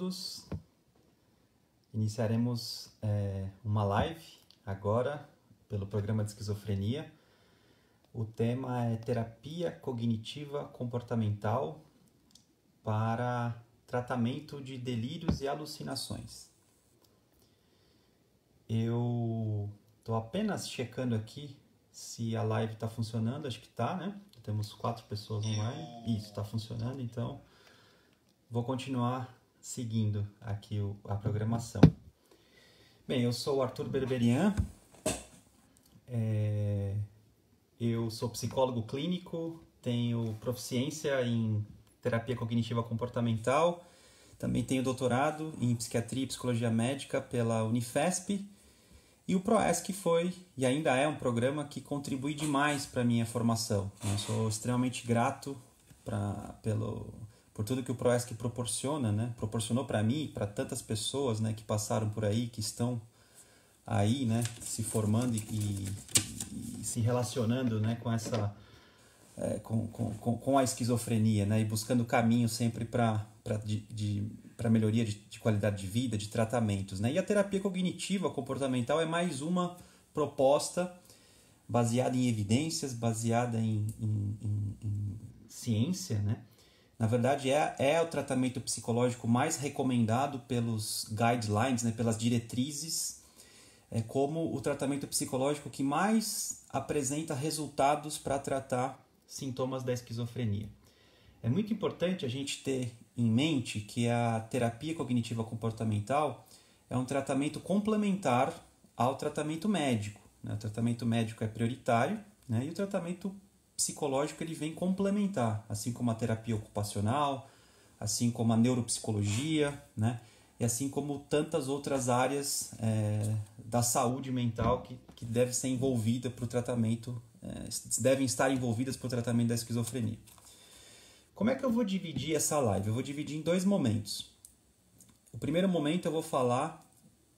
todos. Iniciaremos uma live agora pelo programa de esquizofrenia. O tema é terapia cognitiva comportamental para tratamento de delírios e alucinações. Eu estou apenas checando aqui se a live está funcionando. Acho que está, né? Temos 4 pessoas online. Isso, está funcionando, então vou continuar seguindo aqui a programação. Bem, eu sou o Arthur Berberian, eu sou psicólogo clínico, tenho proficiência em terapia cognitiva comportamental, também tenho doutorado em psiquiatria e psicologia médica pela Unifesp, e o ProESC foi e ainda é um programa que contribui demais para a minha formação. Eu sou extremamente grato por tudo que o ProESC proporciona, né? Proporcionou para mim e para tantas pessoas, né, que passaram por aí, que estão aí, né, se formando e se relacionando, né, com essa com a esquizofrenia, né, e buscando caminho sempre para melhoria de qualidade de vida, de tratamentos, né? E a terapia cognitiva comportamental é mais uma proposta baseada em evidências, baseada em ciência, né? Na verdade, é o tratamento psicológico mais recomendado pelos guidelines, né, pelas diretrizes, como o tratamento psicológico que mais apresenta resultados para tratar sintomas da esquizofrenia. É muito importante a gente ter em mente que a terapia cognitiva comportamental é um tratamento complementar ao tratamento médico, né? O tratamento médico é prioritário, né? E o tratamento psicológico ele vem complementar, assim como a terapia ocupacional, assim como a neuropsicologia, né? E assim como tantas outras áreas da saúde mental que devem ser envolvidas para o tratamento, devem estar envolvidas para o tratamento da esquizofrenia. Como é que eu vou dividir essa live? Eu vou dividir em 2 momentos. O primeiro momento eu vou falar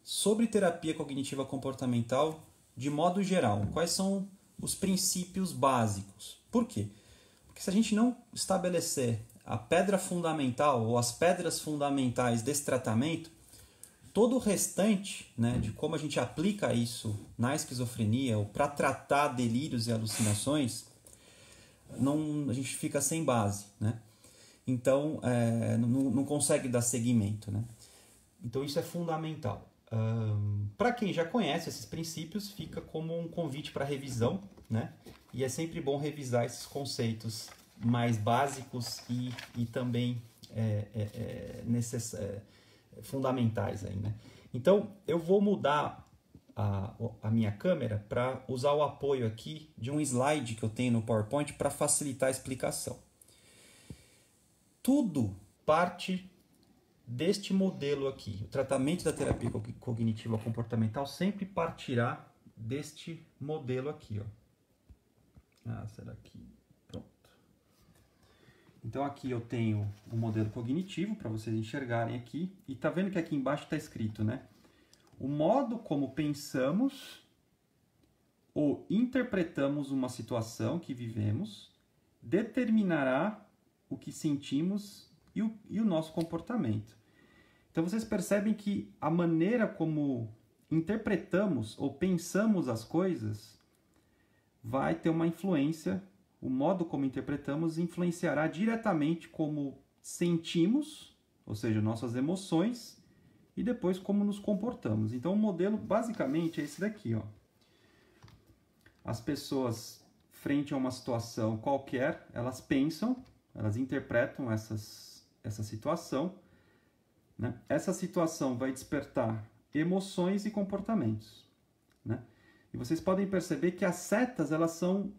sobre terapia cognitiva comportamental de modo geral. Quais são os princípios básicos? Por quê? Porque se a gente não estabelecer a pedra fundamental ou as pedras fundamentais desse tratamento, todo o restante, né, de como a gente aplica isso na esquizofrenia ou para tratar delírios e alucinações, a gente fica sem base, né? Então, não consegue dar seguimento, né? Então, isso é fundamental. Para quem já conhece esses princípios, fica como um convite para revisão, né? E é sempre bom revisar esses conceitos mais básicos e também fundamentais aí, né? Então, eu vou mudar a minha câmera para usar o apoio aqui de um slide que eu tenho no PowerPoint para facilitar a explicação. Tudo parte deste modelo aqui. O tratamento da terapia cognitiva comportamental sempre partirá deste modelo aqui, ó. Será que... Pronto. Então aqui eu tenho o modelo cognitivo para vocês enxergarem aqui. E tá vendo que aqui embaixo está escrito, né? O modo como pensamos ou interpretamos uma situação que vivemos determinará o que sentimos e o nosso comportamento. Então vocês percebem que a maneira como interpretamos ou pensamos as coisas vai ter uma influência, o modo como interpretamos influenciará diretamente como sentimos, ou seja, nossas emoções, e depois como nos comportamos. Então o modelo basicamente é esse daqui, ó. As pessoas, frente a uma situação qualquer, elas pensam, elas interpretam essa situação, né? Essa situação vai despertar emoções e comportamentos, né? E vocês podem perceber que as setas elas são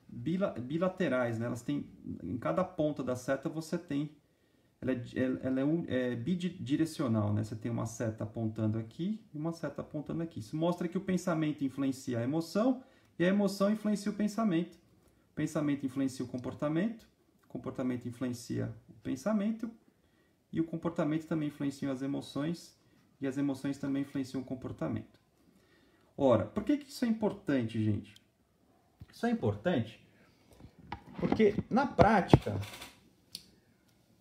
bilaterais, né? Elas têm, em cada ponta da seta você tem, ela é bidirecional, né? Você tem uma seta apontando aqui e uma seta apontando aqui. Isso mostra que o pensamento influencia a emoção e a emoção influencia o pensamento. O pensamento influencia o comportamento influencia o pensamento e o comportamento também influencia as emoções e as emoções também influenciam o comportamento. Ora, por que isso é importante, gente? Isso é importante porque, na prática,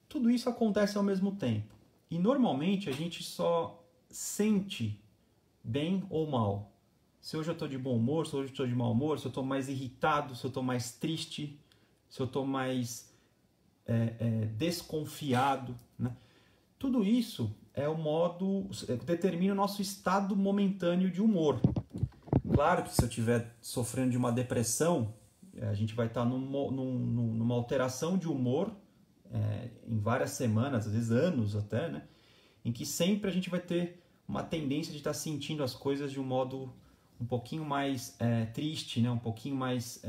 tudo isso acontece ao mesmo tempo. E normalmente a gente só sente bem ou mal. Se hoje eu estou de bom humor, se hoje eu estou de mau humor, se eu estou mais irritado, se eu estou mais triste, se eu estou mais desconfiado, né? Tudo isso é o modo, determina o nosso estado momentâneo de humor. Claro que se eu estiver sofrendo de uma depressão, a gente vai estar numa alteração de humor em várias semanas, às vezes anos até, né? Em que sempre a gente vai ter uma tendência de estar sentindo as coisas de um modo um pouquinho mais triste, né? Um pouquinho mais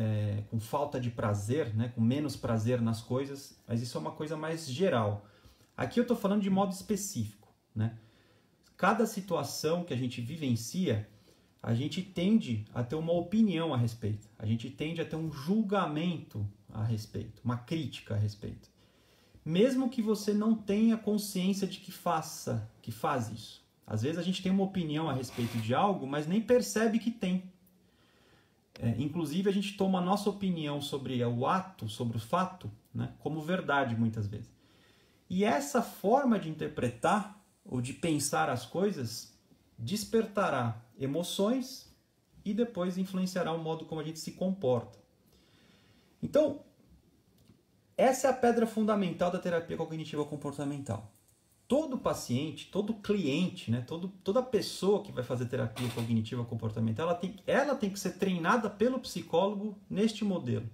com falta de prazer, né? Com menos prazer nas coisas, mas isso é uma coisa mais geral. Aqui eu estou falando de modo específico, né? Cada situação que a gente vivencia, a gente tende a ter uma opinião a respeito, a gente tende a ter um julgamento a respeito, uma crítica a respeito. Mesmo que você não tenha consciência de que faz isso. Às vezes a gente tem uma opinião a respeito de algo, mas nem percebe que tem. Inclusive a gente toma a nossa opinião sobre o ato, sobre o fato, né, como verdade muitas vezes. E essa forma de interpretar ou de pensar as coisas despertará emoções e depois influenciará o modo como a gente se comporta. Então, essa é a pedra fundamental da terapia cognitiva comportamental. Todo paciente, todo cliente, né, toda pessoa que vai fazer terapia cognitiva comportamental, ela tem que ser treinada pelo psicólogo neste modelo.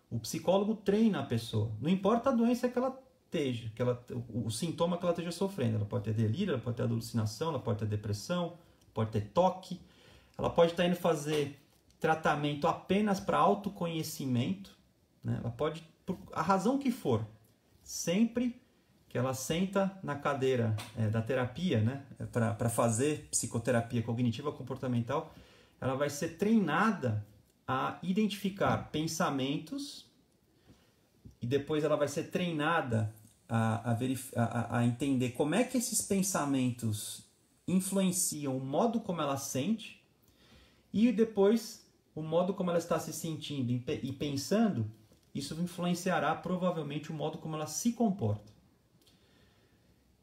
O psicólogo treina a pessoa. Não importa a doença que ela esteja, o sintoma que ela esteja sofrendo. Ela pode ter delírio, ela pode ter alucinação, ela pode ter depressão, pode ter toque. Ela pode estar indo fazer tratamento apenas para autoconhecimento, né? Ela pode, por a razão que for, sempre que ela senta na cadeira da terapia, né, para fazer psicoterapia cognitiva comportamental, ela vai ser treinada a identificar pensamentos e depois ela vai ser treinada a entender como é que esses pensamentos influenciam o modo como ela sente e depois o modo como ela está se sentindo e pensando, isso influenciará provavelmente o modo como ela se comporta.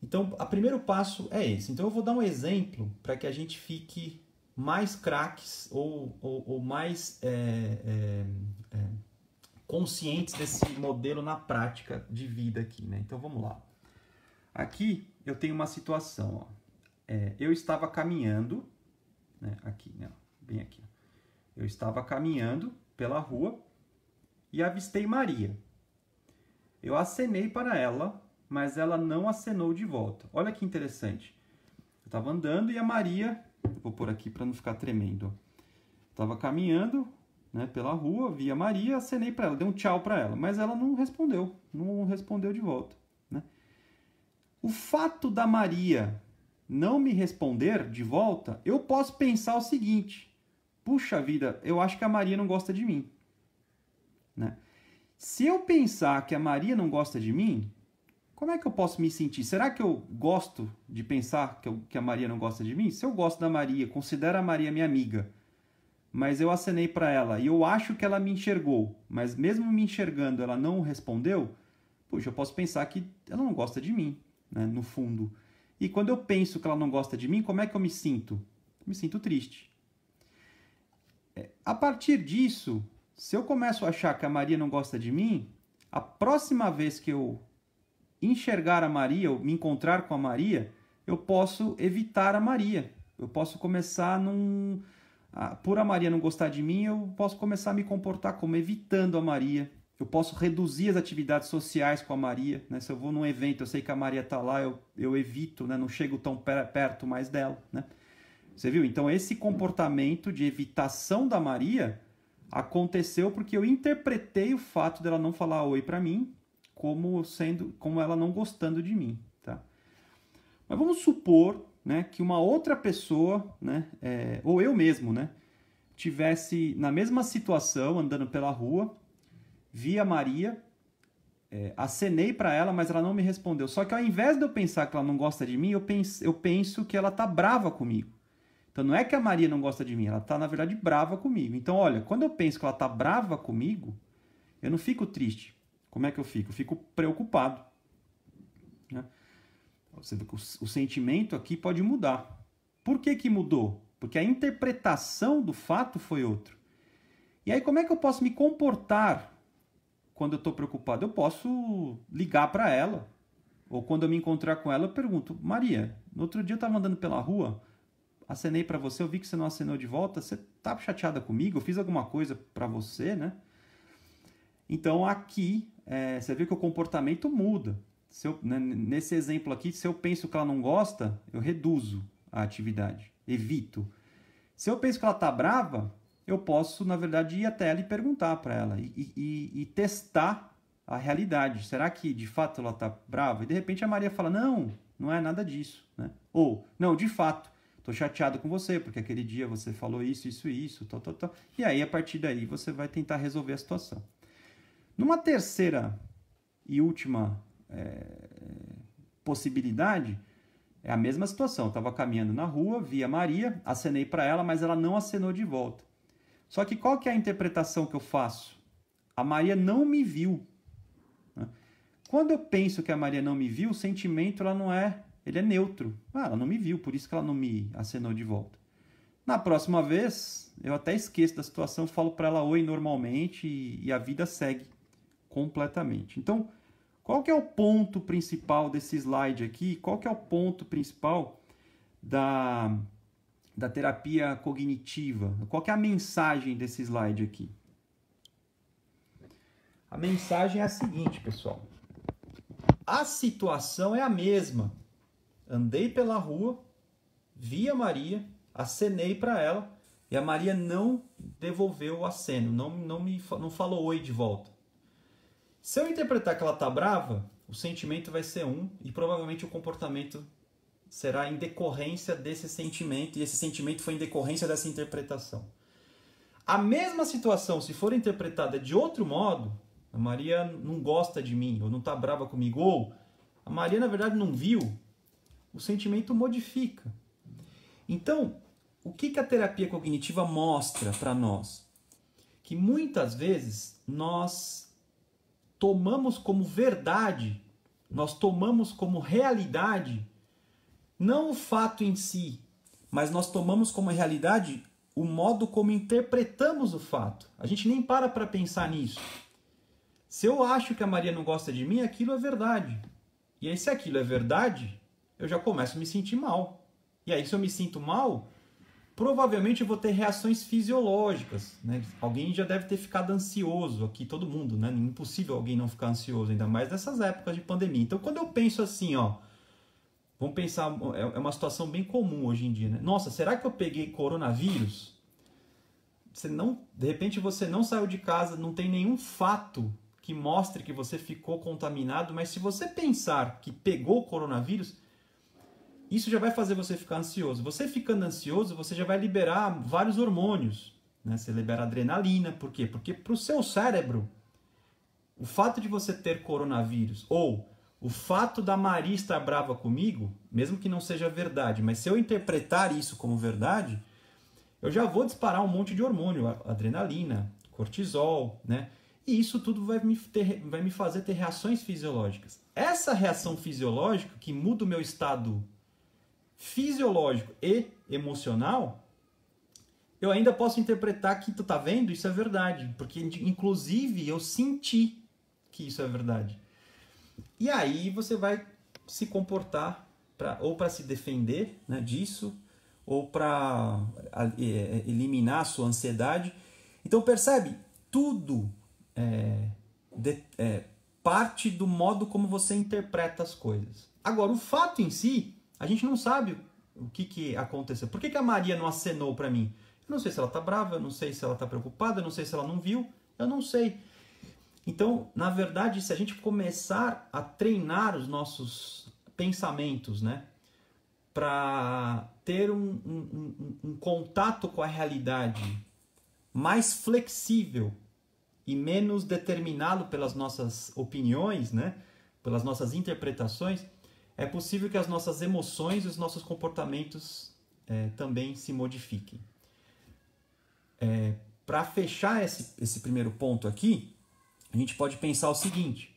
Então, o primeiro passo é esse. Então, eu vou dar um exemplo para que a gente fique mais craques ou mais conscientes desse modelo na prática de vida aqui, né? Então, vamos lá. Aqui, eu tenho uma situação. Ó. Eu estava caminhando, né? Aqui, né? Bem aqui. Eu estava caminhando pela rua e avistei Maria. Eu acenei para ela, mas ela não acenou de volta. Olha que interessante. Eu estava andando e a Maria... Vou pôr aqui para não ficar tremendo. Estava caminhando, né, pela rua, vi a Maria, acenei para ela, dei um tchau para ela, mas ela não respondeu de volta. Né? O fato da Maria não me responder de volta, eu posso pensar o seguinte: puxa vida, eu acho que a Maria não gosta de mim. Né? Se eu pensar que a Maria não gosta de mim, como é que eu posso me sentir? Será que eu gosto de pensar que a Maria não gosta de mim? Se eu gosto da Maria, considero a Maria minha amiga, mas eu acenei para ela e eu acho que ela me enxergou, mas mesmo me enxergando ela não respondeu, puxa, eu posso pensar que ela não gosta de mim, né, no fundo. E quando eu penso que ela não gosta de mim, como é que eu me sinto? Eu me sinto triste. A partir disso, se eu começo a achar que a Maria não gosta de mim, a próxima vez que eu enxergar a Maria, ou me encontrar com a Maria, eu posso evitar a Maria. Eu posso começar por a Maria não gostar de mim, eu posso começar a me comportar como evitando a Maria. Eu posso reduzir as atividades sociais com a Maria. Né? Se eu vou num evento, eu sei que a Maria está lá, eu evito, né? Não chego tão perto mais dela. Né? Você viu? Então, esse comportamento de evitação da Maria aconteceu porque eu interpretei o fato dela não falar oi para mim como ela não gostando de mim, tá? Mas vamos supor, né, que uma outra pessoa, né, ou eu mesmo, né, tivesse na mesma situação, andando pela rua, vi a Maria, acenei para ela, mas ela não me respondeu. Só que ao invés de eu pensar que ela não gosta de mim, eu penso que ela tá brava comigo. Então não é que a Maria não gosta de mim, ela tá na verdade brava comigo. Então olha, quando eu penso que ela tá brava comigo, eu não fico triste. Como é que eu fico? Eu fico preocupado. Né? Você vê que o sentimento aqui pode mudar. Por que que mudou? Porque a interpretação do fato foi outra. E aí como é que eu posso me comportar quando eu estou preocupado? Eu posso ligar para ela. Ou quando eu me encontrar com ela, eu pergunto: Maria, no outro dia eu estava andando pela rua, acenei para você, eu vi que você não acenou de volta, você tá chateada comigo? Eu fiz alguma coisa para você, né? Então aqui, você vê que o comportamento muda. Nesse exemplo aqui, se eu penso que ela não gosta, eu reduzo a atividade, evito. Se eu penso que ela tá brava, eu posso, na verdade, ir até ela e perguntar para ela e testar a realidade. Será que, de fato, ela tá brava? E, de repente, a Maria fala: não, não é nada disso, né? Ou, não, de fato, tô chateado com você, porque aquele dia você falou isso, isso, isso, tal, tal, tal. E aí, a partir daí, você vai tentar resolver a situação. Numa terceira e última possibilidade, é a mesma situação. Eu estava caminhando na rua, vi a Maria, acenei para ela, mas ela não acenou de volta. Só que qual que é a interpretação que eu faço? A Maria não me viu. Quando eu penso que a Maria não me viu, o sentimento ele é neutro. Ela não me viu, por isso que ela não me acenou de volta. Na próxima vez, eu até esqueço da situação, falo para ela oi normalmente e a vida segue completamente. Então, qual que é o ponto principal desse slide aqui? Qual que é o ponto principal da terapia cognitiva? Qual que é a mensagem desse slide aqui? A mensagem é a seguinte, pessoal. A situação é a mesma. Andei pela rua, vi a Maria, acenei para ela e a Maria não devolveu o aceno, não falou oi de volta. Se eu interpretar que ela está brava, o sentimento vai ser e provavelmente o comportamento será em decorrência desse sentimento, e esse sentimento foi em decorrência dessa interpretação. A mesma situação, se for interpretada de outro modo, a Maria não gosta de mim, ou não está brava comigo, ou a Maria na verdade não viu, o sentimento modifica. Então, o que a terapia cognitiva mostra para nós? Que muitas vezes nós tomamos como verdade, nós tomamos como realidade, não o fato em si, mas nós tomamos como realidade o modo como interpretamos o fato. A gente nem para pensar nisso. Se eu acho que a Maria não gosta de mim, aquilo é verdade. E aí, se aquilo é verdade, eu já começo a me sentir mal. E aí, se eu me sinto mal, provavelmente eu vou ter reações fisiológicas, né? Alguém já deve ter ficado ansioso aqui, todo mundo, né? Impossível alguém não ficar ansioso, ainda mais nessas épocas de pandemia. Então, quando eu penso assim, vamos pensar, é uma situação bem comum hoje em dia, né? Nossa, será que eu peguei coronavírus? De repente você não saiu de casa, não tem nenhum fato que mostre que você ficou contaminado, mas se você pensar que pegou coronavírus, isso já vai fazer você ficar ansioso. Você ficando ansioso, você já vai liberar vários hormônios, né? Você libera adrenalina. Por quê? Porque para o seu cérebro, o fato de você ter coronavírus ou o fato da Maria estar brava comigo, mesmo que não seja verdade, mas se eu interpretar isso como verdade, eu já vou disparar um monte de hormônio, adrenalina, cortisol, né? E isso tudo vai me fazer ter reações fisiológicas. Essa reação fisiológica que muda o meu estado fisiológico e emocional, eu ainda posso interpretar que tu tá vendo, isso é verdade, porque inclusive eu senti que isso é verdade. E aí você vai se comportar ou para se defender, né, disso, ou para eliminar a sua ansiedade. Então percebe, tudo parte do modo como você interpreta as coisas. Agora, o fato em si, a gente não sabe o que aconteceu. Por que a Maria não acenou para mim? Eu não sei se ela está brava, eu não sei se ela está preocupada, eu não sei se ela não viu, eu não sei. Então, na verdade, se a gente começar a treinar os nossos pensamentos, né, para ter um contato com a realidade mais flexível e menos determinado pelas nossas opiniões, né, pelas nossas interpretações, é possível que as nossas emoções e os nossos comportamentos também se modifiquem. Para fechar esse primeiro ponto aqui, a gente pode pensar o seguinte: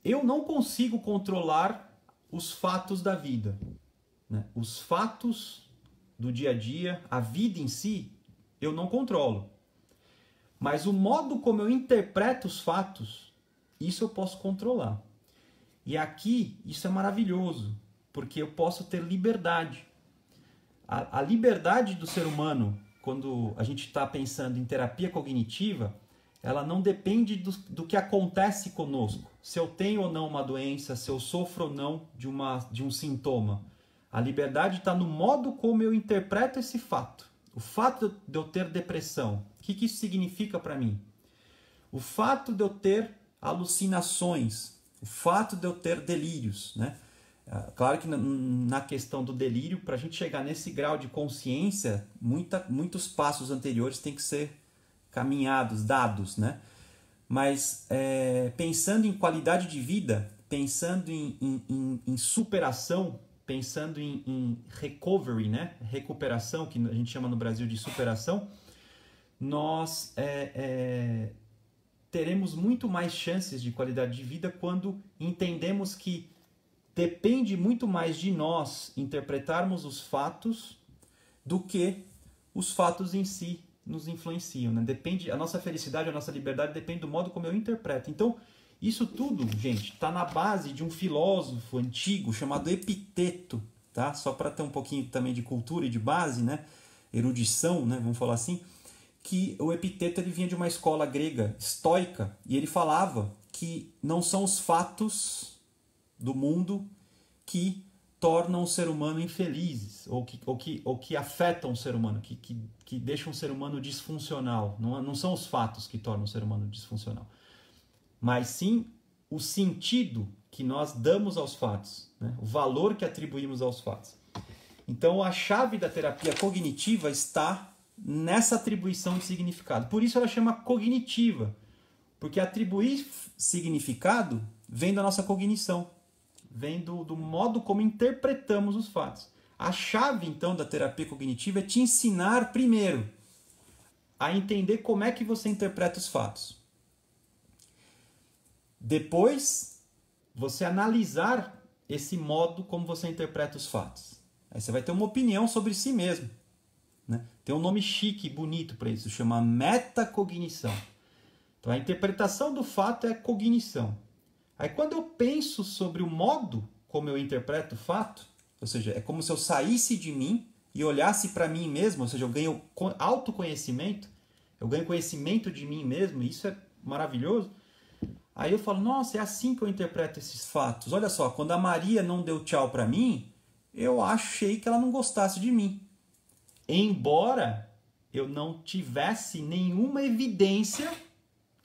eu não consigo controlar os fatos da vida, né? Os fatos do dia a dia, a vida em si, eu não controlo. Mas o modo como eu interpreto os fatos, isso eu posso controlar. E aqui, isso é maravilhoso, porque eu posso ter liberdade. A liberdade do ser humano, quando a gente está pensando em terapia cognitiva, ela não depende do que acontece conosco. Se eu tenho ou não uma doença, se eu sofro ou não de um sintoma. A liberdade está no modo como eu interpreto esse fato. O fato de eu ter depressão, o que isso significa para mim? O fato de eu ter alucinações, o fato de eu ter delírios, né? Claro que na questão do delírio, para a gente chegar nesse grau de consciência, muitos passos anteriores têm que ser caminhados, dados, né? Mas pensando em qualidade de vida, pensando em superação, pensando em recovery, né? Recuperação, que a gente chama no Brasil de superação, nós teremos muito mais chances de qualidade de vida quando entendemos que depende muito mais de nós interpretarmos os fatos do que os fatos em si nos influenciam, né? A nossa felicidade, a nossa liberdade depende do modo como eu interpreto. Então, isso tudo, gente, está na base de um filósofo antigo chamado Epiteto, tá? Só para ter um pouquinho também de cultura e de base, né? Erudição, né? Vamos falar assim, que o Epiteto ele vinha de uma escola grega estoica e ele falava que não são os fatos do mundo que tornam o ser humano infelizes ou que afetam o ser humano, que deixam o ser humano disfuncional. Não são os fatos que tornam o ser humano disfuncional, mas sim o sentido que nós damos aos fatos, né? O valor que atribuímos aos fatos. Então a chave da terapia cognitiva está nessa atribuição de significado. Por isso ela chama cognitiva, porque atribuir significado vem da nossa cognição, vem do modo como interpretamos os fatos. A chave, então, da terapia cognitiva é te ensinar primeiro a entender como é que você interpreta os fatos. Depois, você analisar esse modo como você interpreta os fatos. Aí você vai ter uma opinião sobre si mesmo, né? Tem um nome chique, bonito para isso, chama metacognição. Então, a interpretação do fato é cognição. Aí quando eu penso sobre o modo como eu interpreto o fato, ou seja, é como se eu saísse de mim e olhasse para mim mesmo, ou seja, eu ganho autoconhecimento, eu ganho conhecimento de mim mesmo, e isso é maravilhoso. Aí eu falo, nossa, é assim que eu interpreto esses fatos. Olha só, quando a Maria não deu tchau para mim, eu achei que ela não gostasse de mim. Embora eu não tivesse nenhuma evidência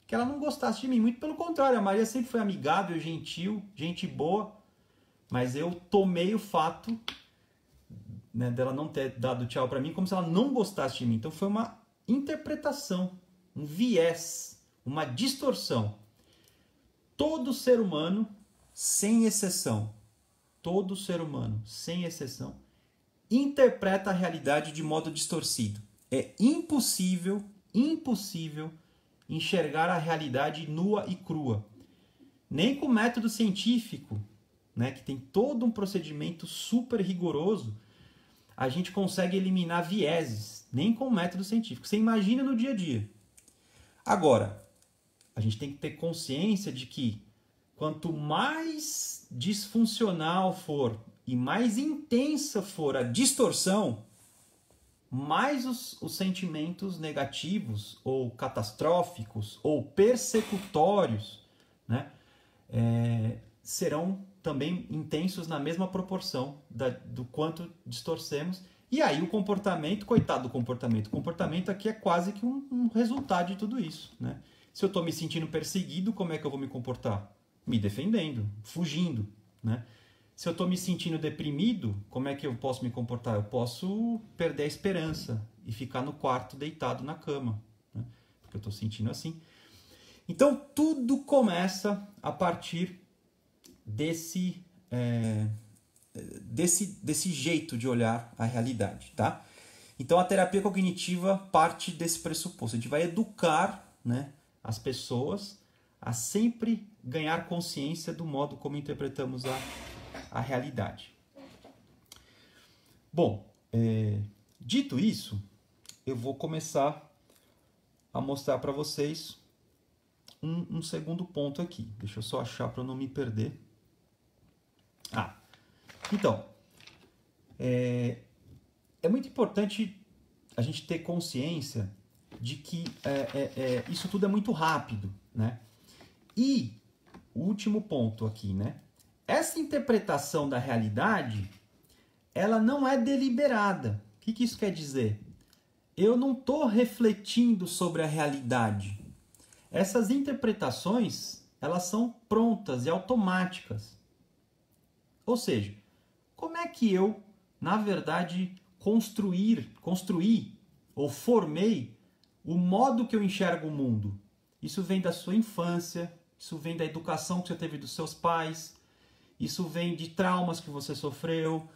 que ela não gostasse de mim. Muito pelo contrário, a Maria sempre foi amigável, gentil, gente boa, mas eu tomei o fato, né, dela não ter dado tchau para mim como se ela não gostasse de mim. Então foi uma interpretação, um viés, uma distorção. Todo ser humano, sem exceção, todo ser humano, sem exceção, interpreta a realidade de modo distorcido. É impossível enxergar a realidade nua e crua. Nem com o método científico, né, que tem todo um procedimento super rigoroso, a gente consegue eliminar vieses. Nem com o método científico. Você imagina no dia a dia. Agora, a gente tem que ter consciência de que quanto mais disfuncional for e mais intensa for a distorção, mais os sentimentos negativos ou catastróficos ou persecutórios, né, serão também intensos na mesma proporção do quanto distorcemos. E aí o comportamento, coitado do comportamento. O comportamento aqui é quase que um resultado de tudo isso, né? Se eu estou me sentindo perseguido, como é que eu vou me comportar? Me defendendo, fugindo, né? Se eu estou me sentindo deprimido, como é que eu posso me comportar? Eu posso perder a esperança e ficar no quarto deitado na cama, né? Porque eu estou sentindo assim. Então, tudo começa a partir desse jeito de olhar a realidade, tá? Então, a terapia cognitiva parte desse pressuposto. A gente vai educar, né, as pessoas a sempre ganhar consciência do modo como interpretamos a realidade. Bom, dito isso, eu vou começar a mostrar para vocês um segundo ponto aqui. Deixa eu só achar para eu não me perder. Então, é muito importante a gente ter consciência de que isso tudo é muito rápido, né? E o último ponto aqui, né? Essa interpretação da realidade, ela não é deliberada. O que isso quer dizer? Eu não estou refletindo sobre a realidade. Essas interpretações, elas são prontas e automáticas. Ou seja, como é que eu, na verdade, construí ou formei o modo que eu enxergo o mundo? Isso vem da sua infância, isso vem da educação que você teve dos seus pais, isso vem de traumas que você sofreu.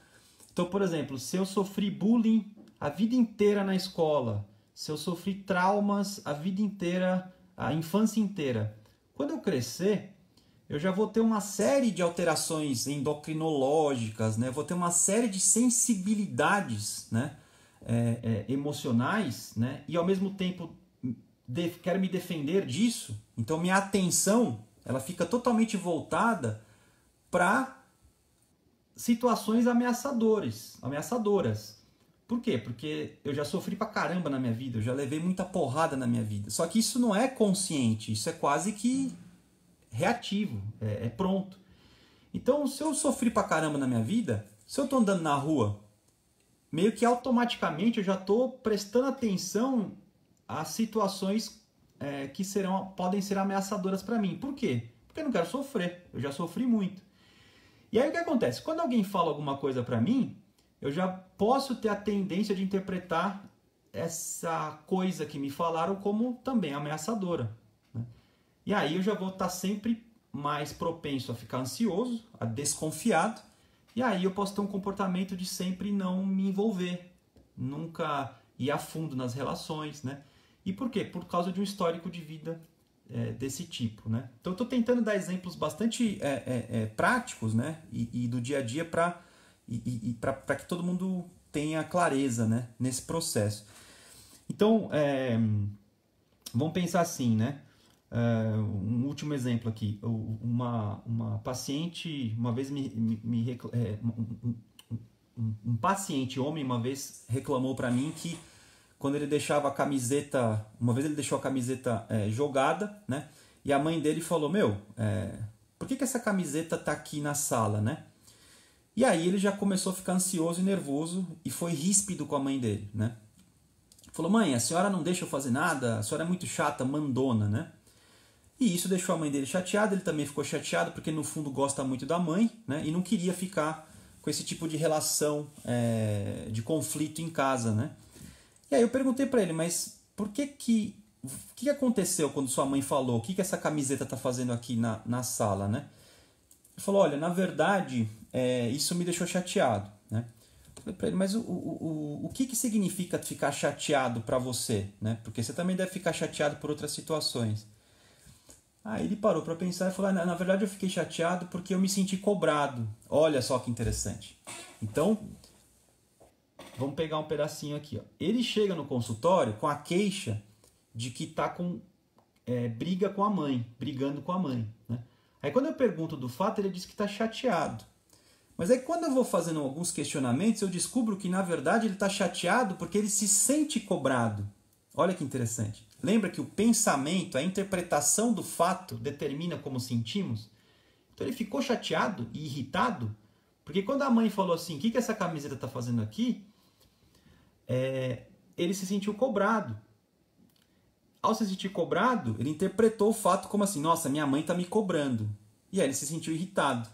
Então, por exemplo, se eu sofri bullying a vida inteira na escola, se eu sofri traumas a vida inteira, a infância inteira, quando eu crescer, eu já vou ter uma série de alterações endocrinológicas, né? Vou ter uma série de sensibilidades, né? Emocionais, né? E ao mesmo tempo quero me defender disso. Então minha atenção ela fica totalmente voltada para situações ameaçadoras. Por quê? Porque eu já sofri pra caramba na minha vida, eu já levei muita porrada na minha vida. Só que isso não é consciente, isso é quase que reativo, é pronto. Então, se eu sofri pra caramba na minha vida, se eu tô andando na rua, meio que automaticamente eu já tô prestando atenção às situações que podem ser ameaçadoras para mim. Por quê? Porque eu não quero sofrer, eu já sofri muito. E aí o que acontece? Quando alguém fala alguma coisa para mim, eu já posso ter a tendência de interpretar essa coisa que me falaram como também ameaçadora, né? E aí eu já vou estar sempre mais propenso a ficar ansioso, a desconfiado, e aí eu posso ter um comportamento de sempre não me envolver, nunca ir a fundo nas relações, né? E por quê? Por causa de um histórico de vida desse tipo, né? Então eu estou tentando dar exemplos bastante práticos, né? E do dia a dia para que todo mundo tenha clareza, né? Nesse processo. Então, vamos pensar assim, né? Um último exemplo aqui. Uma paciente, uma vez um paciente homem uma vez reclamou para mim que quando ele deixava a camiseta, uma vez ele deixou a camiseta jogada, né? E a mãe dele falou, por que essa camiseta tá aqui na sala, né? E aí ele já começou a ficar ansioso e nervoso e foi ríspido com a mãe dele, né? Falou, mãe, a senhora não deixa eu fazer nada, a senhora é muito chata, mandona, né? E isso deixou a mãe dele chateada, ele também ficou chateado porque no fundo gosta muito da mãe, né? E não queria ficar com esse tipo de relação de conflito em casa, né? E aí eu perguntei para ele, mas o que aconteceu quando sua mãe falou? O que essa camiseta está fazendo aqui na sala, né? Ele falou, olha, na verdade, isso me deixou chateado, né? Eu falei para ele, mas o que significa ficar chateado para você, né? Porque você também deve ficar chateado por outras situações. Aí ele parou para pensar e falou, na verdade eu fiquei chateado porque eu me senti cobrado. Olha só que interessante. Então, vamos pegar um pedacinho aqui, ó. Ele chega no consultório com a queixa de que está com briga com a mãe, brigando com a mãe, né? Aí quando eu pergunto do fato, ele diz que está chateado. Mas aí quando eu vou fazendo alguns questionamentos, eu descubro que na verdade ele está chateado porque ele se sente cobrado. Olha que interessante. Lembra que o pensamento, a interpretação do fato determina como sentimos? Então ele ficou chateado e irritado porque quando a mãe falou assim, o que essa camiseta está fazendo aqui? Ele se sentiu cobrado. Ao se sentir cobrado, ele interpretou o fato como assim, nossa, minha mãe está me cobrando. E aí ele se sentiu irritado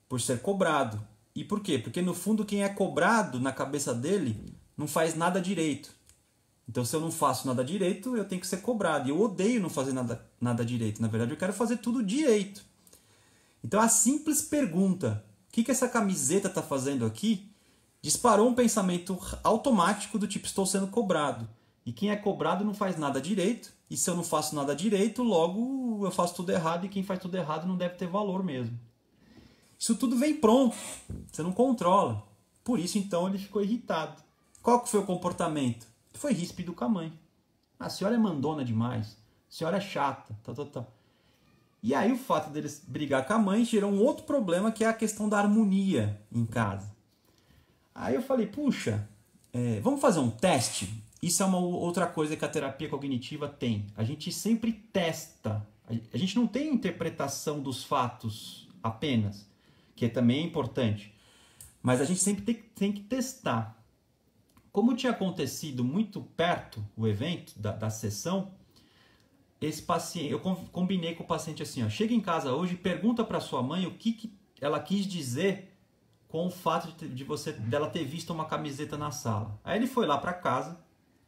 por ser cobrado. E por quê? Porque no fundo quem é cobrado na cabeça dele não faz nada direito. Então se eu não faço nada direito, eu tenho que ser cobrado. E eu odeio não fazer nada direito. Na verdade eu quero fazer tudo direito. Então a simples pergunta, o que essa camiseta está fazendo aqui? Disparou um pensamento automático do tipo, estou sendo cobrado. E quem é cobrado não faz nada direito. E se eu não faço nada direito, logo eu faço tudo errado. E quem faz tudo errado não deve ter valor mesmo. Isso tudo vem pronto, você não controla. Por isso, então, ele ficou irritado. Qual que foi o comportamento? Ele foi ríspido com a mãe. A senhora é mandona demais, a senhora é chata, tal. E aí o fato deles brigar com a mãe gerou um outro problema, que é a questão da harmonia em casa. Aí eu falei, puxa, vamos fazer um teste? Isso é uma outra coisa que a terapia cognitiva tem. A gente sempre testa. A gente não tem interpretação dos fatos apenas, que também é importante. Mas a gente sempre tem que testar. Como tinha acontecido muito perto o evento da sessão, esse paciente, eu combinei com o paciente assim, ó, chega em casa hoje e pergunta para sua mãe o que ela quis dizer com o fato dela ter visto uma camiseta na sala. Aí ele foi lá para casa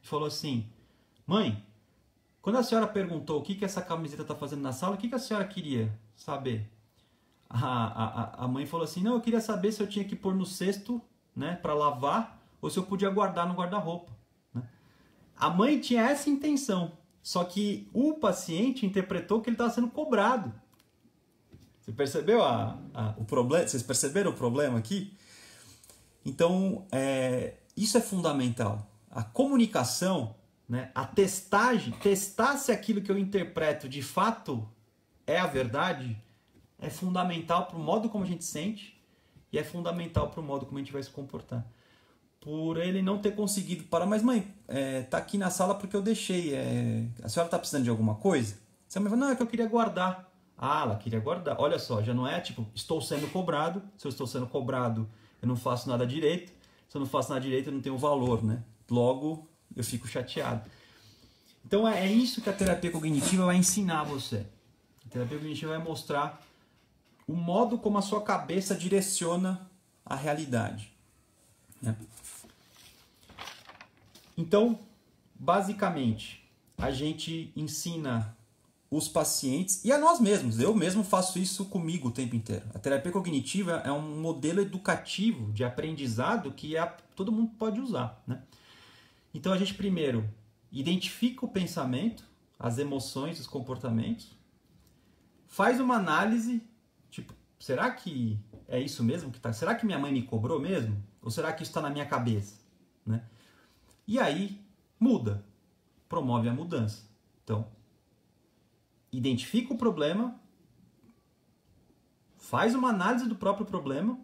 e falou assim, mãe, quando a senhora perguntou o que essa camiseta está fazendo na sala, o que a senhora queria saber? A mãe falou assim, não, eu queria saber se eu tinha que pôr no cesto, né, para lavar, ou se eu podia guardar no guarda-roupa. Né? A mãe tinha essa intenção, só que o paciente interpretou que ele estava sendo cobrado. Você percebeu o problema? Vocês perceberam o problema aqui? Então, isso é fundamental. A comunicação, né, a testagem, testar se aquilo que eu interpreto de fato é a verdade, é fundamental para o modo como a gente sente e é fundamental para o modo como a gente vai se comportar. Por ele não ter conseguido parar, mas mãe, tá aqui na sala porque eu deixei, a senhora tá precisando de alguma coisa? Você me falou, não, é que eu queria guardar. Ah, ela queria guardar. Olha só, já não é tipo, estou sendo cobrado, se eu estou sendo cobrado, eu não faço nada direito, se eu não faço nada direito, eu não tenho valor, né? Logo, eu fico chateado. Então é isso que a terapia cognitiva vai ensinar você. A terapia cognitiva vai mostrar o modo como a sua cabeça direciona a realidade. Né? Então, basicamente, a gente ensina os pacientes e a nós mesmos. Eu mesmo faço isso comigo o tempo inteiro. A terapia cognitiva é um modelo educativo de aprendizado que todo mundo pode usar. Né? Então, a gente primeiro identifica o pensamento, as emoções, os comportamentos, faz uma análise, tipo, será que é isso mesmo que tá? Será que minha mãe me cobrou mesmo? Ou será que isso está na minha cabeça? Né? E aí, muda. Promove a mudança. Então, identifica o problema, faz uma análise do próprio problema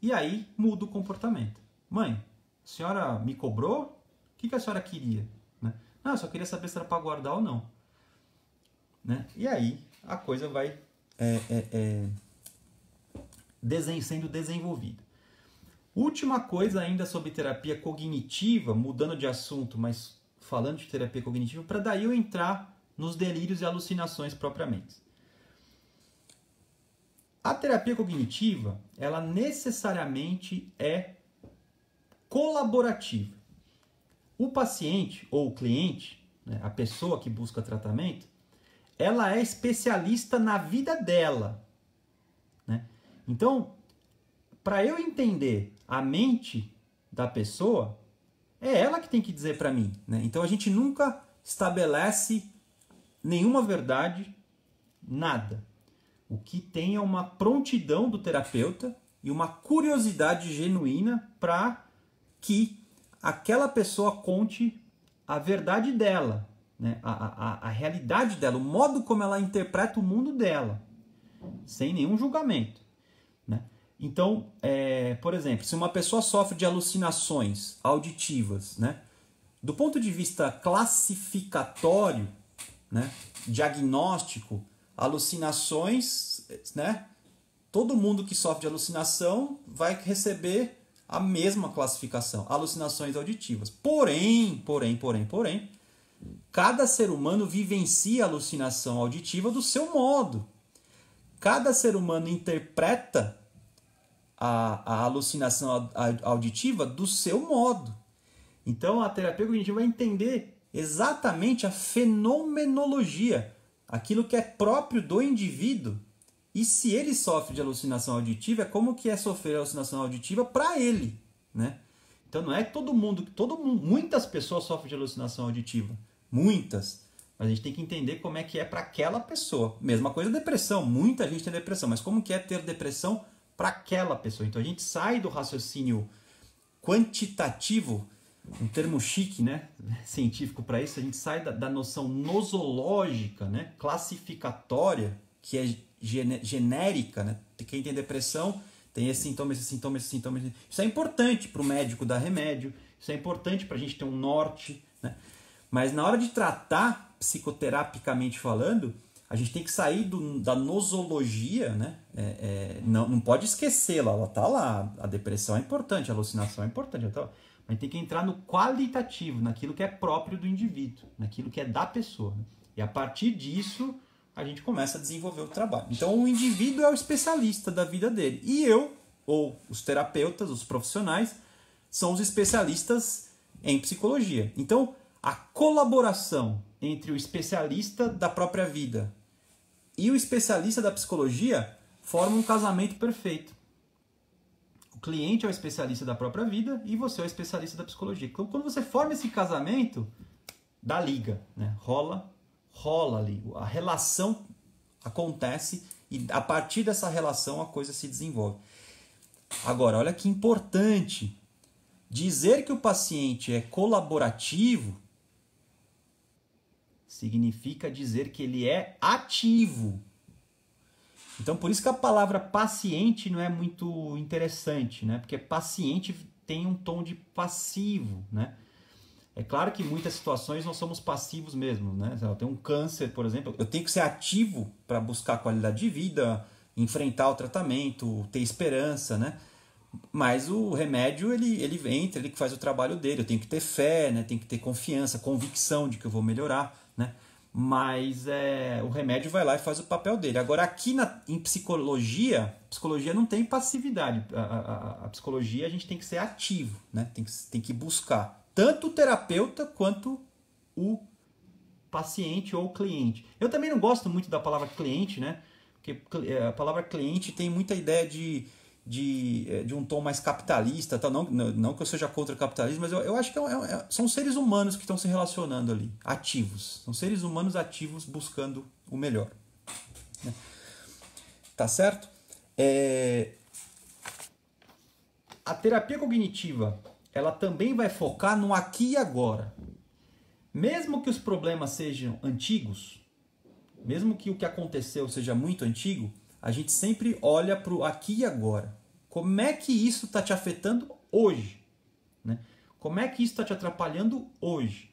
e aí muda o comportamento. Mãe, a senhora me cobrou? O que a senhora queria? Né? Não, eu só queria saber se era para guardar ou não. Né? E aí, a coisa vai sendo desenvolvida. Última coisa ainda sobre terapia cognitiva, mudando de assunto, mas falando de terapia cognitiva, para daí eu entrar nos delírios e alucinações propriamente. A terapia cognitiva, ela necessariamente é colaborativa. O paciente ou o cliente, né, a pessoa que busca tratamento, ela é especialista na vida dela. Né? Então, para eu entender a mente da pessoa, é ela que tem que dizer para mim. Né? Então, a gente nunca estabelece nenhuma verdade, nada. O que tem é uma prontidão do terapeuta e uma curiosidade genuína para que aquela pessoa conte a verdade dela, né? A realidade dela, o modo como ela interpreta o mundo dela, sem nenhum julgamento. Né? Então, por exemplo, se uma pessoa sofre de alucinações auditivas, né? Do ponto de vista classificatório, né? Diagnóstico, alucinações, né? Todo mundo que sofre de alucinação vai receber a mesma classificação, alucinações auditivas. Porém, cada ser humano vivencia a alucinação auditiva do seu modo. Cada ser humano interpreta a alucinação auditiva do seu modo. Então, a terapia cognitiva vai entender exatamente a fenomenologia, aquilo que é próprio do indivíduo. E se ele sofre de alucinação auditiva, é como que é sofrer alucinação auditiva para ele, né? Então não é todo mundo, muitas pessoas sofrem de alucinação auditiva, muitas, Mas a gente tem que entender como é que é para aquela pessoa. Mesma coisa depressão. Muita gente tem depressão, mas como que é ter depressão para aquela pessoa? Então a gente sai do raciocínio quantitativo, um termo chique, né, científico para isso, a gente sai da noção nosológica, né, classificatória, que é genérica, né? Quem tem depressão tem esse sintoma, esse sintoma, esse sintoma. Isso é importante para o médico dar remédio, isso é importante para a gente ter um norte, né? Mas na hora de tratar, psicoterapicamente falando, a gente tem que sair da nosologia, né? Não pode esquecê-la, ela está lá. A depressão é importante, a alucinação é importante, mas tem que entrar no qualitativo, naquilo que é próprio do indivíduo, naquilo que é da pessoa, né? E a partir disso, a gente começa a desenvolver o trabalho. Então, o indivíduo é o especialista da vida dele. E eu, ou os terapeutas, os profissionais, são os especialistas em psicologia. Então, a colaboração entre o especialista da própria vida e o especialista da psicologia forma um casamento perfeito. O cliente é o especialista da própria vida e você é o especialista da psicologia. Então, quando você forma esse casamento, dá liga, né? Rola ali. A relação acontece e a partir dessa relação a coisa se desenvolve. Agora, olha que importante. Dizer que o paciente é colaborativo significa dizer que ele é ativo. Então, por isso que a palavra paciente não é muito interessante, né? Porque paciente tem um tom de passivo, né? É claro que em muitas situações nós somos passivos mesmo, né? Se eu tenho um câncer, por exemplo, eu tenho que ser ativo para buscar qualidade de vida, enfrentar o tratamento, ter esperança, né? Mas o remédio, ele entra, ele que faz o trabalho dele. Eu tenho que ter fé, né? Tenho que ter confiança, convicção de que eu vou melhorar, né? Mas o remédio vai lá e faz o papel dele. Agora, aqui em psicologia não tem passividade. A psicologia, a gente tem que ser ativo, né? Tem que buscar tanto o terapeuta quanto o paciente ou o cliente. Eu também não gosto muito da palavra cliente, né? Porque a palavra cliente tem muita ideia de um tom mais capitalista, tá? Não que eu seja contra o capitalismo, mas eu acho que são seres humanos que estão se relacionando ali, ativos. São seres humanos ativos buscando o melhor, né? Tá certo? A terapia cognitiva, ela também vai focar no aqui e agora. Mesmo que os problemas sejam antigos, mesmo que o que aconteceu seja muito antigo, a gente sempre olha para o aqui e agora. Como é que isso está te afetando hoje, né? Como é que isso está te atrapalhando hoje?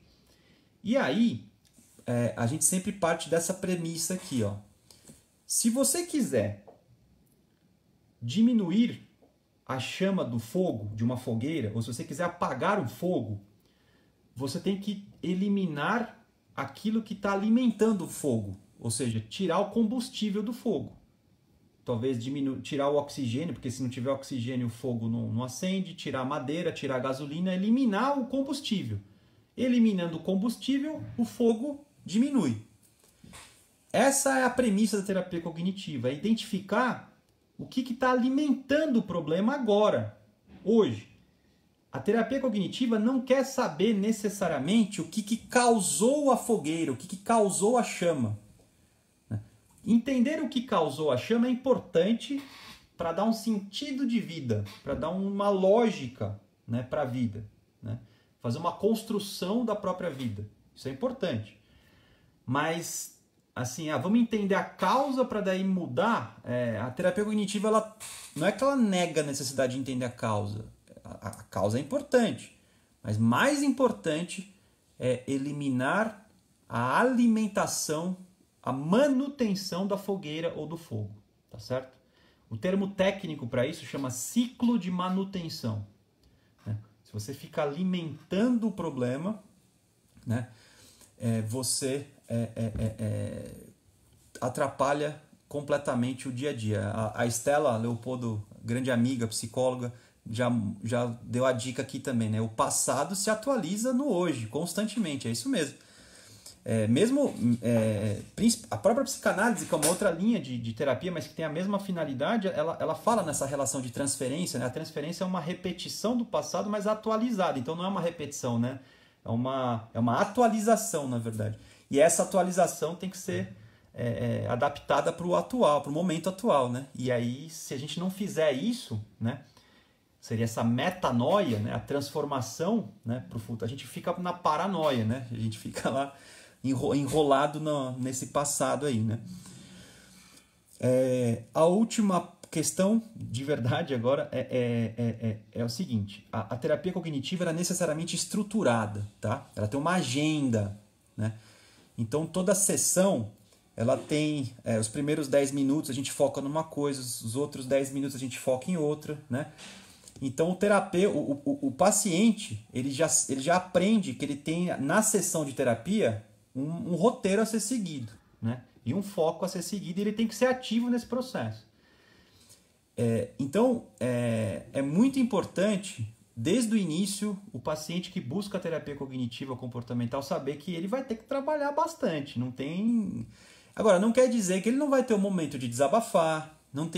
E aí, a gente sempre parte dessa premissa aqui, ó. Se você quiser diminuir a chama do fogo, de uma fogueira, ou se você quiser apagar o fogo, você tem que eliminar aquilo que está alimentando o fogo, ou seja, tirar o combustível do fogo. Talvez tirar o oxigênio, porque se não tiver oxigênio o fogo não acende, tirar a madeira, tirar a gasolina, eliminar o combustível. Eliminando o combustível, o fogo diminui. Essa é a premissa da terapia cognitiva, é identificar o que está alimentando o problema agora, hoje. A terapia cognitiva não quer saber necessariamente o que causou a fogueira, o que causou a chama. Entender o que causou a chama é importante para dar um sentido de vida, para dar uma lógica, né, para a vida, né? Fazer uma construção da própria vida. Isso é importante. Mas, assim, vamos entender a causa para daí mudar. A terapia cognitiva, ela, não é que ela nega a necessidade de entender a causa. A causa é importante. Mas mais importante é eliminar a alimentação, a manutenção da fogueira ou do fogo, tá certo? O termo técnico para isso chama ciclo de manutenção, né? Se você fica alimentando o problema, né, você atrapalha completamente o dia a dia. A Estela Leopoldo, grande amiga, psicóloga, já deu a dica aqui também, né? O passado se atualiza no hoje, constantemente, é isso mesmo. A própria psicanálise, que é uma outra linha de terapia, mas que tem a mesma finalidade, ela fala nessa relação de transferência, né? A transferência é uma repetição do passado, mas atualizada. Então não é uma repetição, né? É uma atualização, na verdade. E essa atualização tem que ser adaptada para o atual, para o momento atual, né? E aí, se a gente não fizer isso, né, seria essa metanoia, né, a transformação, né, para o futuro. A gente fica na paranoia, né? A gente fica lá enrolado nesse passado aí, né? A última questão de verdade agora é o seguinte: a terapia cognitiva era necessariamente estruturada, tá? Ela tem uma agenda, né? Então toda sessão ela tem os primeiros 10 minutos a gente foca numa coisa, os outros 10 minutos a gente foca em outra, né? Então o terapeuta, o paciente, ele já aprende que ele tem na sessão de terapia um roteiro a ser seguido, né? E um foco a ser seguido, e ele tem que ser ativo nesse processo. Então, é muito importante, desde o início, o paciente que busca a terapia cognitiva comportamental saber que ele vai ter que trabalhar bastante. Não tem... Agora, não quer dizer que ele não vai ter um momento de desabafar, não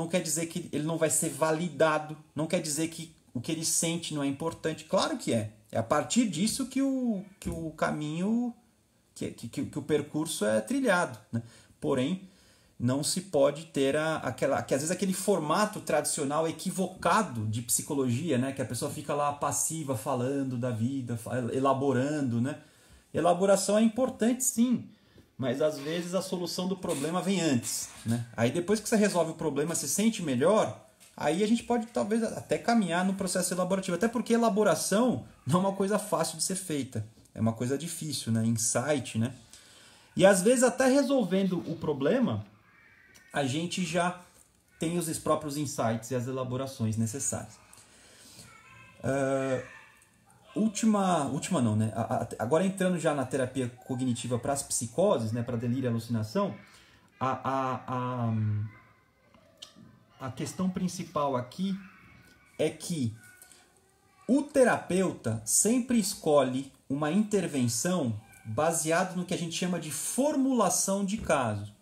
quer dizer que ele não vai ser validado, não quer dizer que o que ele sente não é importante. Claro que é. É a partir disso que o caminho, que o percurso é trilhado, né? Porém, não se pode ter que às vezes aquele formato tradicional equivocado de psicologia, né? Que a pessoa fica lá passiva, falando da vida, elaborando, né? Elaboração é importante, sim, mas às vezes a solução do problema vem antes, né? Aí depois que você resolve o problema, se sente melhor, aí a gente pode talvez até caminhar no processo elaborativo, até porque elaboração não é uma coisa fácil de ser feita, é uma coisa difícil, né? Insight, né? E às vezes até resolvendo o problema, a gente já tem os próprios insights e as elaborações necessárias. Última não, né? Agora entrando já na terapia cognitiva para as psicoses, né? Para delírio e alucinação, a questão principal aqui é que o terapeuta sempre escolhe uma intervenção baseada no que a gente chama de formulação de casos.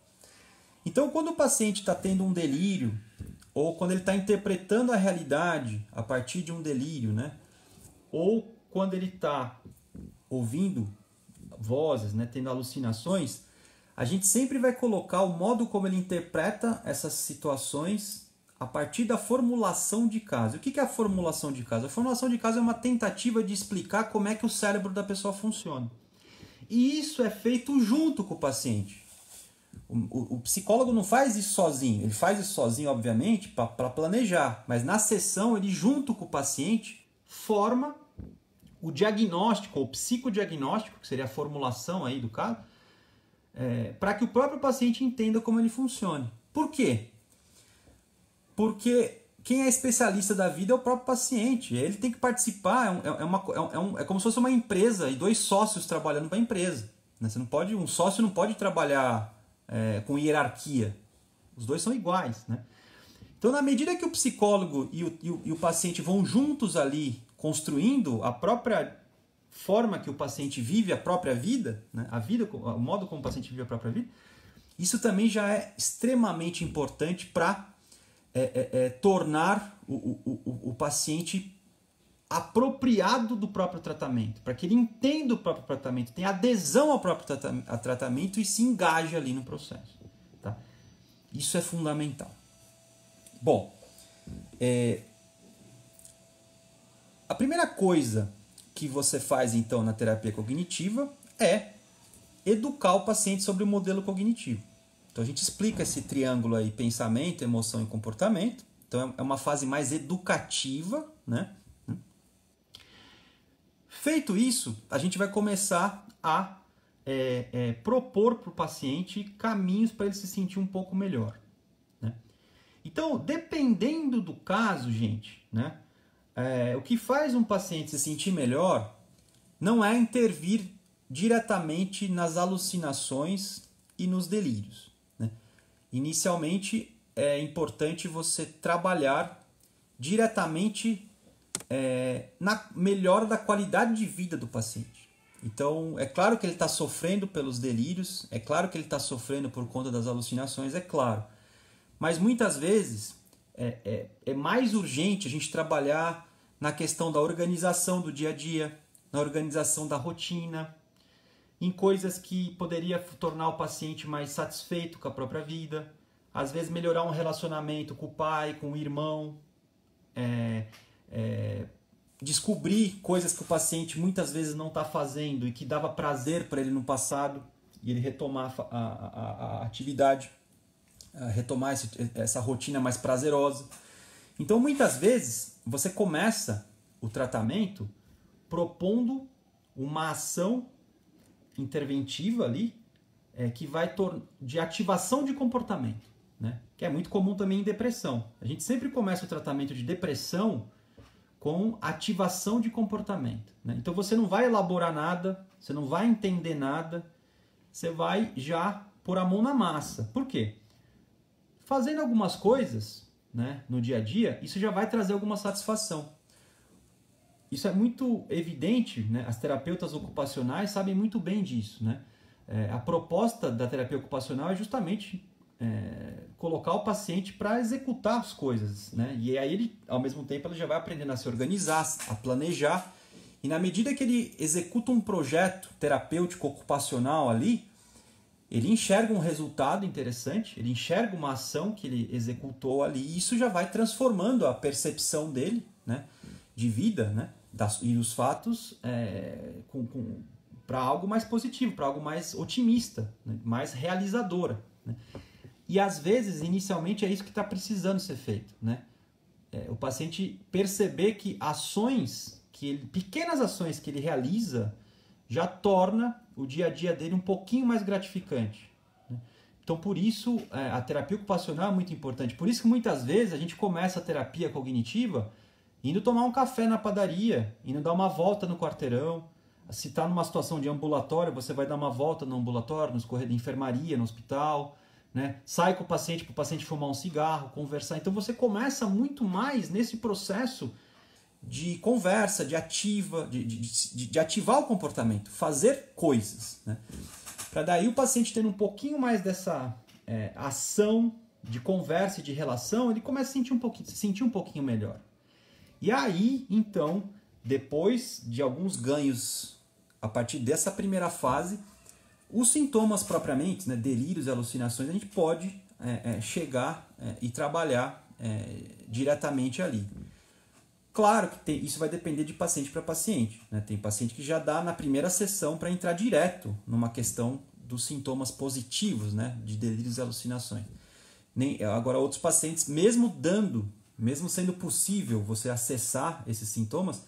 Então, quando o paciente está tendo um delírio, ou quando ele está interpretando a realidade a partir de um delírio, né? Ou quando ele está ouvindo vozes, né? Tendo alucinações, a gente sempre vai colocar o modo como ele interpreta essas situações a partir da formulação de caso. O que é a formulação de caso? A formulação de caso é uma tentativa de explicar como é que o cérebro da pessoa funciona. E isso é feito junto com o paciente. O psicólogo não faz isso sozinho, ele faz isso sozinho, obviamente, para planejar, mas na sessão ele, junto com o paciente, forma o diagnóstico, ou psicodiagnóstico, que seria a formulação aí do caso, para que o próprio paciente entenda como ele funciona. Por quê? Porque quem é especialista da vida é o próprio paciente, ele tem que participar, é como se fosse uma empresa e dois sócios trabalhando para a empresa. Né? Um sócio não pode trabalhar com hierarquia. Os dois são iguais, né? Então, na medida que o psicólogo e o paciente vão juntos ali construindo a própria forma que o paciente vive a própria vida, né? O modo como o paciente vive a própria vida, isso também já é extremamente importante para tornar o paciente apropriado do próprio tratamento, para que ele entenda o próprio tratamento, tenha adesão ao próprio tratamento e se engaje ali no processo. Tá? Isso é fundamental. Bom, a primeira coisa que você faz então na terapia cognitiva é educar o paciente sobre o modelo cognitivo. Então a gente explica esse triângulo aí, pensamento, emoção e comportamento. Então é uma fase mais educativa, né? Feito isso, a gente vai começar a propor para o paciente caminhos para ele se sentir um pouco melhor. Né? Então, dependendo do caso, gente, né, o que faz um paciente se sentir melhor não é intervir diretamente nas alucinações e nos delírios. Né? Inicialmente, é importante você trabalhar diretamente na melhora da qualidade de vida do paciente. Então, é claro que ele está sofrendo pelos delírios, é claro que ele está sofrendo por conta das alucinações, é claro. Mas muitas vezes é mais urgente a gente trabalhar na questão da organização do dia a dia, na organização da rotina. em coisas que poderia tornar o paciente mais satisfeito com a própria vida, às vezes melhorar um relacionamento com o pai, com o irmão, descobrir coisas que o paciente muitas vezes não está fazendo e que dava prazer para ele no passado, e ele retomar a atividade, retomar essa rotina mais prazerosa. Então, muitas vezes, você começa o tratamento propondo uma ação interventiva ali, que vai de ativação de comportamento, né? Que é muito comum também em depressão. A gente sempre começa o tratamento de depressão com ativação de comportamento, né? Então você não vai elaborar nada, você não vai entender nada, você vai já pôr a mão na massa. Por quê? Fazendo algumas coisas, né, no dia a dia, isso já vai trazer alguma satisfação. Isso é muito evidente, né? As terapeutas ocupacionais sabem muito bem disso, né? A proposta da terapia ocupacional é justamente colocar o paciente para executar as coisas, né? E aí ele, ao mesmo tempo, ele já vai aprendendo a se organizar, a planejar, e na medida que ele executa um projeto terapêutico ocupacional ali, ele enxerga um resultado interessante, ele enxerga uma ação que ele executou ali, e isso já vai transformando a percepção dele, né, de vida, né, e os fatos para algo mais positivo, para algo mais otimista, né, mais realizadora, né? E às vezes, inicialmente, é isso que está precisando ser feito, né? O paciente perceber que pequenas ações que ele realiza já torna o dia a dia dele um pouquinho mais gratificante, né? Então, por isso, a terapia ocupacional é muito importante. Por isso que muitas vezes a gente começa a terapia cognitiva indo tomar um café na padaria, indo dar uma volta no quarteirão. Se está numa situação de ambulatório, você vai dar uma volta no ambulatório, nos corredores de enfermaria, no hospital, né? Sai com o paciente para o paciente fumar um cigarro, conversar. Então você começa muito mais nesse processo de conversa, de ativar o comportamento, fazer coisas, né? Para daí o paciente tendo um pouquinho mais dessa ação de conversa e de relação, ele começa a se sentir um pouquinho melhor. E aí, então, depois de alguns ganhos a partir dessa primeira fase, os sintomas propriamente, né, delírios e alucinações, a gente pode chegar e trabalhar diretamente ali. Claro que isso vai depender de paciente para paciente, né? Tem paciente que já dá na primeira sessão para entrar direto numa questão dos sintomas positivos, né, de delírios e alucinações. Agora, outros pacientes, mesmo sendo possível você acessar esses sintomas,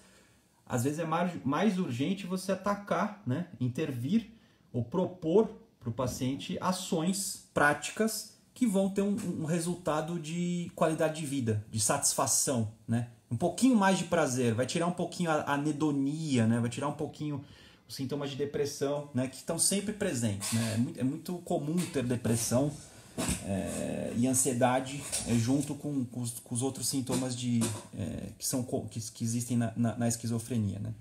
às vezes é mais urgente você atacar, né, intervir ou propor para o paciente ações práticas que vão ter um resultado de qualidade de vida, de satisfação, né? Um pouquinho mais de prazer, vai tirar um pouquinho a anedonia, né? Vai tirar um pouquinho os sintomas de depressão, né, que estão sempre presentes, né? É muito comum ter depressão e ansiedade junto com os outros sintomas que existem na esquizofrenia, né?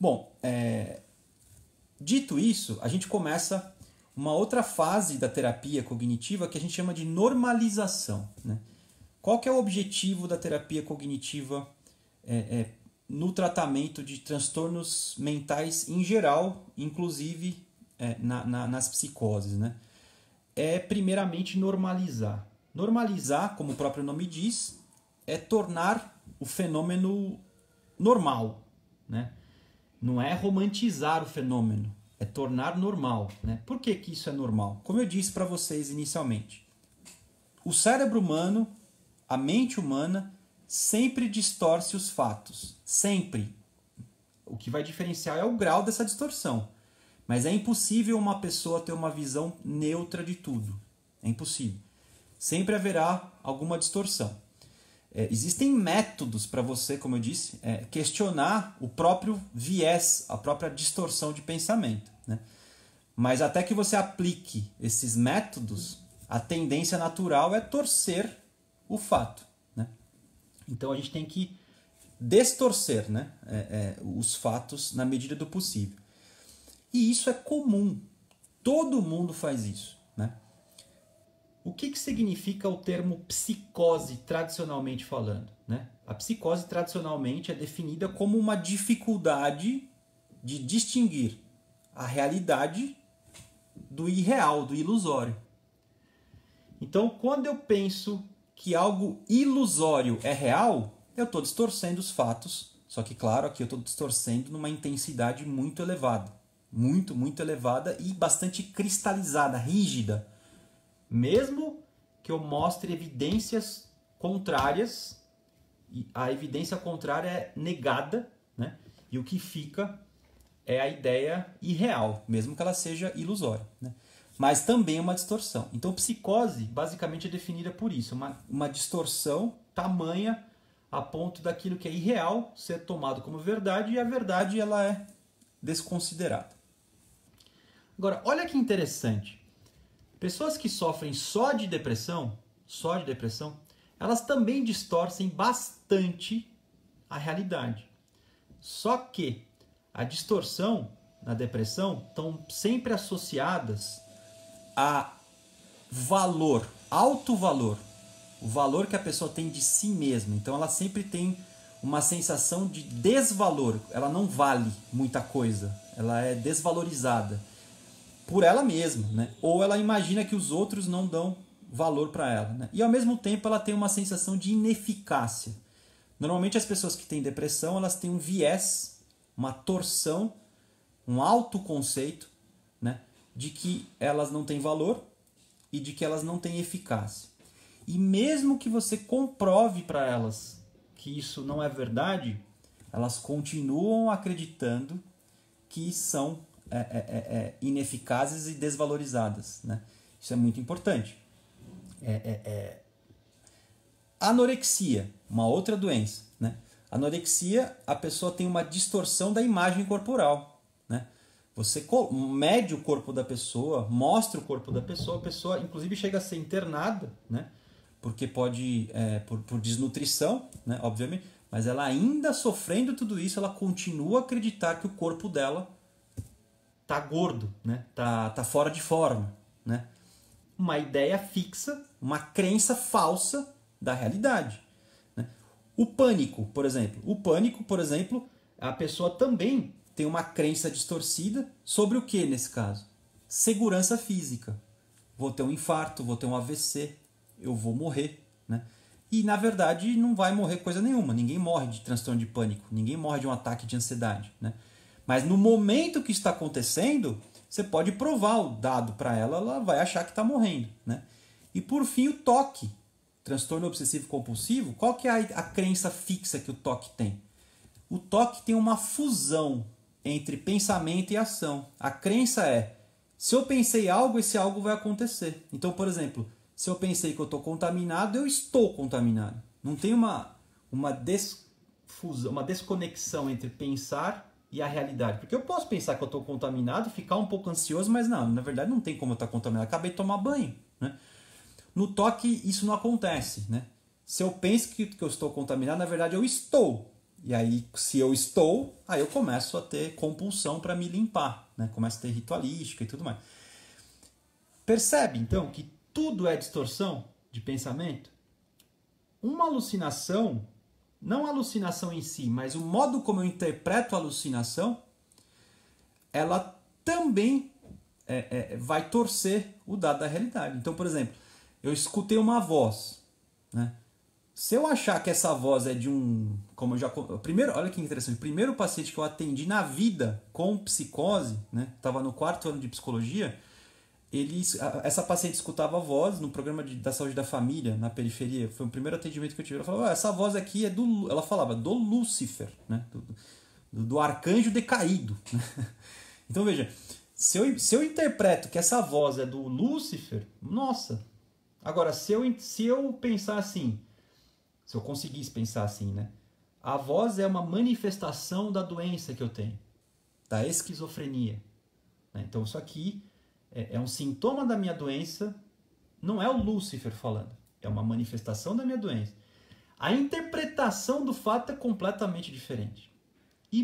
Bom, dito isso, a gente começa uma outra fase da terapia cognitiva que a gente chama de normalização, né? Qual que é o objetivo da terapia cognitiva no tratamento de transtornos mentais em geral, inclusive nas psicoses, né? É primeiramente normalizar. Normalizar, como o próprio nome diz, é tornar o fenômeno normal, né? Não é romantizar o fenômeno, é tornar normal, né? Por que isso é normal? Como eu disse para vocês inicialmente, o cérebro humano, a mente humana, sempre distorce os fatos. Sempre. O que vai diferenciar é o grau dessa distorção. Mas é impossível uma pessoa ter uma visão neutra de tudo. É impossível. Sempre haverá alguma distorção. Existem métodos para você, como eu disse, questionar o próprio viés, a própria distorção de pensamento, né? Mas até que você aplique esses métodos, a tendência natural é torcer o fato, né? Então a gente tem que distorcer, né, os fatos na medida do possível. E isso é comum. Todo mundo faz isso, né? O que significa o termo psicose, tradicionalmente falando, né? A psicose, tradicionalmente, é definida como uma dificuldade de distinguir a realidade do irreal, do ilusório. Então, quando eu penso que algo ilusório é real, eu estou distorcendo os fatos. Só que, claro, aqui eu estou distorcendo numa intensidade muito elevada. Muito, muito elevada e bastante cristalizada, rígida. Mesmo que eu mostre evidências contrárias, a evidência contrária é negada, né? E o que fica é a ideia irreal, mesmo que ela seja ilusória, né? Mas também é uma distorção. Então, psicose basicamente é definida por isso, uma distorção tamanha a ponto daquilo que é irreal ser tomado como verdade e a verdade ela é desconsiderada. Agora, olha que interessante. Pessoas que sofrem só de depressão, elas também distorcem bastante a realidade. Só que a distorção na depressão estão sempre associadas a valor, alto valor, o valor que a pessoa tem de si mesma. Então ela sempre tem uma sensação de desvalor, ela não vale muita coisa, ela é desvalorizada por ela mesma, né? Ou ela imagina que os outros não dão valor para ela, né? E ao mesmo tempo ela tem uma sensação de ineficácia. Normalmente as pessoas que têm depressão, elas têm um viés, uma torção, um autoconceito, né, de que elas não têm valor e de que elas não têm eficácia. E mesmo que você comprove para elas que isso não é verdade, elas continuam acreditando que são ineficazes e desvalorizadas, né? Isso é muito importante. Anorexia, uma outra doença, né? Anorexia, a pessoa tem uma distorção da imagem corporal, né? Você mede o corpo da pessoa, mostra o corpo da pessoa, a pessoa inclusive chega a ser internada, né? Porque pode, por desnutrição, né? Obviamente, mas ela ainda sofrendo tudo isso, ela continua a acreditar que o corpo dela tá gordo, né? Tá fora de forma, né? Uma ideia fixa, uma crença falsa da realidade, né? O pânico, por exemplo, a pessoa também tem uma crença distorcida sobre o que nesse caso? Segurança física. Vou ter um infarto, vou ter um AVC, eu vou morrer, né? E na verdade não vai morrer coisa nenhuma. Ninguém morre de transtorno de pânico, ninguém morre de um ataque de ansiedade, né? Mas no momento que está acontecendo, você pode provar o dado para ela, ela vai achar que está morrendo, né? E por fim o toque, transtorno obsessivo compulsivo. Qual que é a crença fixa que o toque tem? O toque tem uma fusão entre pensamento e ação. A crença é, se eu pensei algo, esse algo vai acontecer. Então, por exemplo, se eu pensei que eu estou contaminado, eu estou contaminado. Não tem uma desconexão entre pensar e a realidade. Porque eu posso pensar que eu estou contaminado, ficar um pouco ansioso, mas não, na verdade não tem como eu estar contaminado. Acabei de tomar banho, né? No toque isso não acontece, né? Se eu penso que eu estou contaminado, na verdade eu estou. E aí, se eu estou, aí eu começo a ter compulsão para me limpar, né? Começo a ter ritualística e tudo mais. Percebe, então, que tudo é distorção de pensamento? Uma alucinação, não a alucinação em si, mas o modo como eu interpreto a alucinação, ela também vai torcer o dado da realidade. Então, por exemplo, eu escutei uma voz, né? Se eu achar que essa voz é de um... Como eu já, primeiro, olha que interessante. O primeiro paciente que eu atendi na vida com psicose, né? Estava no 4º ano de psicologia. Essa paciente escutava a voz no programa da saúde da família, na periferia. Foi o primeiro atendimento que eu tive. Ela falava, essa voz aqui é do... Ela falava do Lúcifer, né? Do arcanjo decaído. Então veja, se eu interpreto que essa voz é do Lúcifer, nossa... Agora, se eu pensar assim... Se eu conseguisse pensar assim, né? A voz é uma manifestação da doença que eu tenho, da esquizofrenia, né? Então isso aqui é um sintoma da minha doença, não é o Lúcifer falando, é uma manifestação da minha doença. A interpretação do fato é completamente diferente. E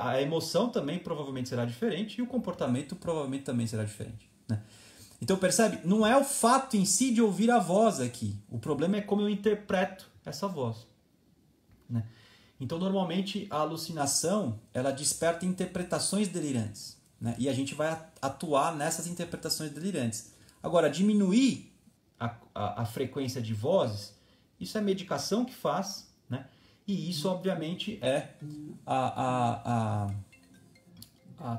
a emoção também provavelmente será diferente e o comportamento provavelmente também será diferente, né? Então percebe? Não é o fato em si de ouvir a voz aqui. O problema é como eu interpreto essa voz, né? Então, normalmente, a alucinação, ela desperta interpretações delirantes, né? E a gente vai atuar nessas interpretações delirantes. Agora, diminuir a frequência de vozes, isso é medicação que faz, né? E isso, obviamente, é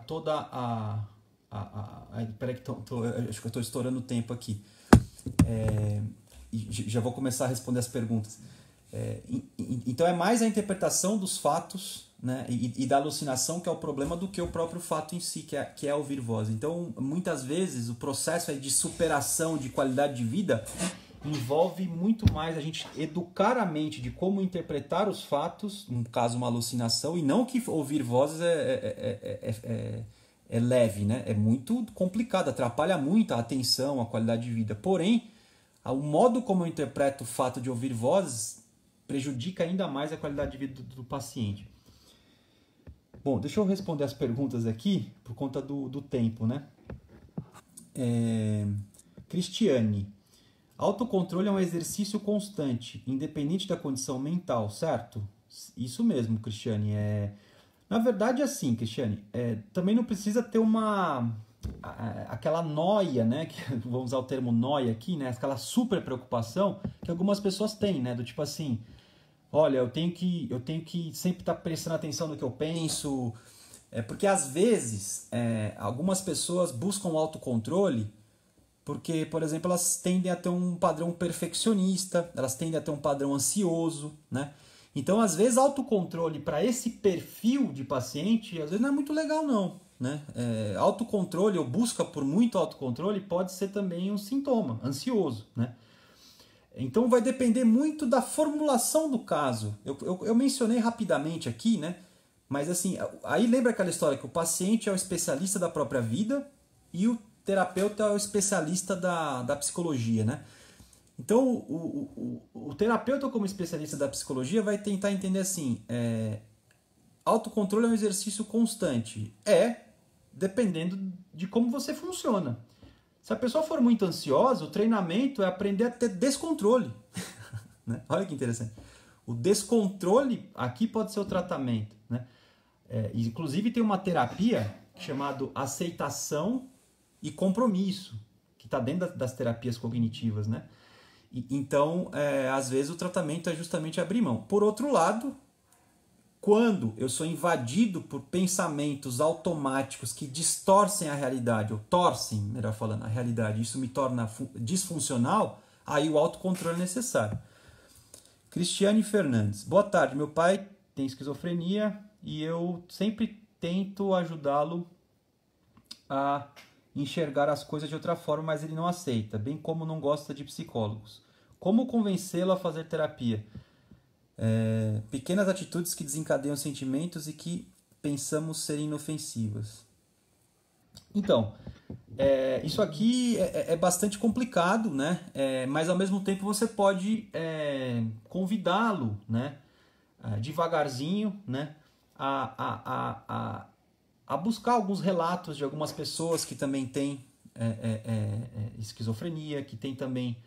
toda peraí que acho que eu estou estourando o tempo aqui. Já vou começar a responder as perguntas. Então é mais a interpretação dos fatos, né, e da alucinação que é o problema do que o próprio fato em si, que é ouvir voz. Então, muitas vezes, o processo de superação de qualidade de vida envolve muito mais a gente educar a mente de como interpretar os fatos, no caso uma alucinação, e não que ouvir vozes é leve, né? É muito complicado, atrapalha muito a atenção, a qualidade de vida. Porém, o modo como eu interpreto o fato de ouvir vozes prejudica ainda mais a qualidade de vida do paciente. Bom, deixa eu responder as perguntas aqui, por conta do tempo, né? Cristiane, autocontrole é um exercício constante, independente da condição mental, certo? Isso mesmo, Cristiane. Na verdade, assim, Cristiane, também não precisa ter aquela noia, né? Vamos usar o termo noia aqui, né? Aquela super preocupação que algumas pessoas têm, né? Do tipo assim, olha, eu tenho que sempre estar prestando atenção no que eu penso. Porque às vezes algumas pessoas buscam autocontrole porque, por exemplo, elas tendem a ter um padrão perfeccionista, elas tendem a ter um padrão ansioso, né? Então, às vezes, autocontrole para esse perfil de paciente, às vezes não é muito legal não, né? Autocontrole ou busca por muito autocontrole pode ser também um sintoma ansioso, né? Então vai depender muito da formulação do caso. Eu mencionei rapidamente aqui, né? Mas assim, aí lembra aquela história que o paciente é o especialista da própria vida e o terapeuta é o especialista da psicologia, né? Então, o terapeuta como especialista da psicologia vai tentar entender assim, autocontrole é um exercício constante. Dependendo de como você funciona. Se a pessoa for muito ansiosa, o treinamento é aprender a ter descontrole. Né? Olha que interessante. O descontrole aqui pode ser o tratamento. Né? Inclusive tem uma terapia chamada aceitação e compromisso, que está dentro das terapias cognitivas. Né? Então, às vezes o tratamento é justamente abrir mão. Por outro lado, quando eu sou invadido por pensamentos automáticos que distorcem a realidade, ou torcem, melhor falando, a realidade, isso me torna disfuncional, aí o autocontrole é necessário. Cristiane Fernandes. Boa tarde, meu pai tem esquizofrenia e eu sempre tento ajudá-lo a enxergar as coisas de outra forma, mas ele não aceita, bem como não gosta de psicólogos. Como convencê-lo a fazer terapia? Pequenas atitudes que desencadeiam sentimentos e que pensamos serem inofensivas. Então, isso aqui é bastante complicado, né? Mas ao mesmo tempo você pode convidá-lo, né? Devagarzinho, né? A buscar alguns relatos de algumas pessoas que também têm esquizofrenia, que têm também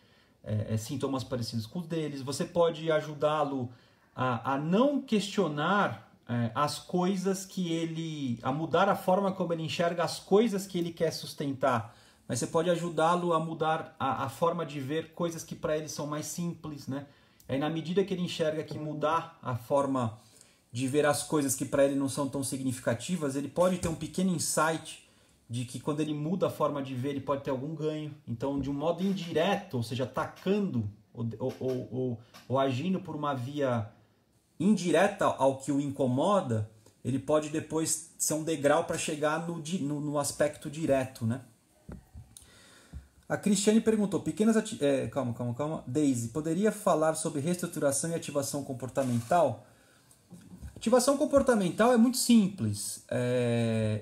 sintomas parecidos com os deles. Você pode ajudá-lo a não questionar as coisas que ele... a mudar a forma como ele enxerga as coisas que ele quer sustentar. Mas você pode ajudá-lo a mudar a forma de ver coisas que para ele são mais simples, né? Aí, na medida que ele enxerga que mudar a forma de ver as coisas que para ele não são tão significativas, ele pode ter um pequeno insight de que quando ele muda a forma de ver, ele pode ter algum ganho. Então, de um modo indireto, ou seja, atacando ou agindo por uma via indireta ao que o incomoda, ele pode depois ser um degrau para chegar no aspecto direto, né? A Cristiane perguntou, calma. Daisy, poderia falar sobre reestruturação e ativação comportamental? Ativação comportamental é muito simples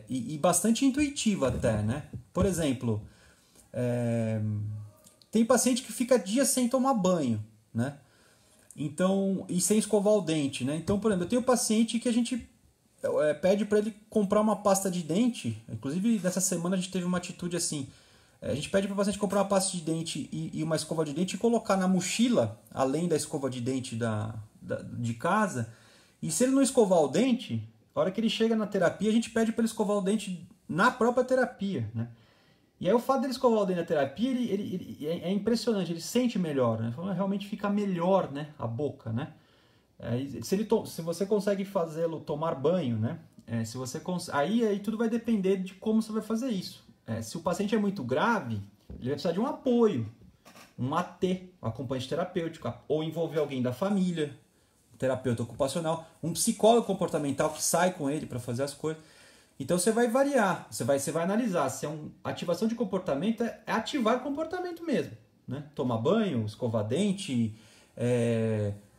e bastante intuitiva até, né? Por exemplo, tem paciente que fica dias sem tomar banho, né? Então, e sem escovar o dente, né? Então, por exemplo, eu tenho paciente que a gente pede para ele comprar uma pasta de dente. Inclusive, nessa semana a gente teve uma atitude assim. A gente pede para o paciente comprar uma pasta de dente e uma escova de dente e colocar na mochila, além da escova de dente de casa. E se ele não escovar o dente, a hora que ele chega na terapia, a gente pede para ele escovar o dente na própria terapia, né? E aí o fato dele escovar o dente na terapia, é impressionante, ele sente melhor, né? Realmente fica melhor, né? A boca, né? Se você consegue fazê-lo tomar banho, né? Aí tudo vai depender de como você vai fazer isso. Se o paciente é muito grave, ele vai precisar de um apoio, um AT, um acompanhante terapêutico, ou envolver alguém da família, um terapeuta ocupacional, um psicólogo comportamental que sai com ele para fazer as coisas. Então você vai variar, você vai analisar se ativação de comportamento é ativar comportamento mesmo, né? Tomar banho, escovar dente,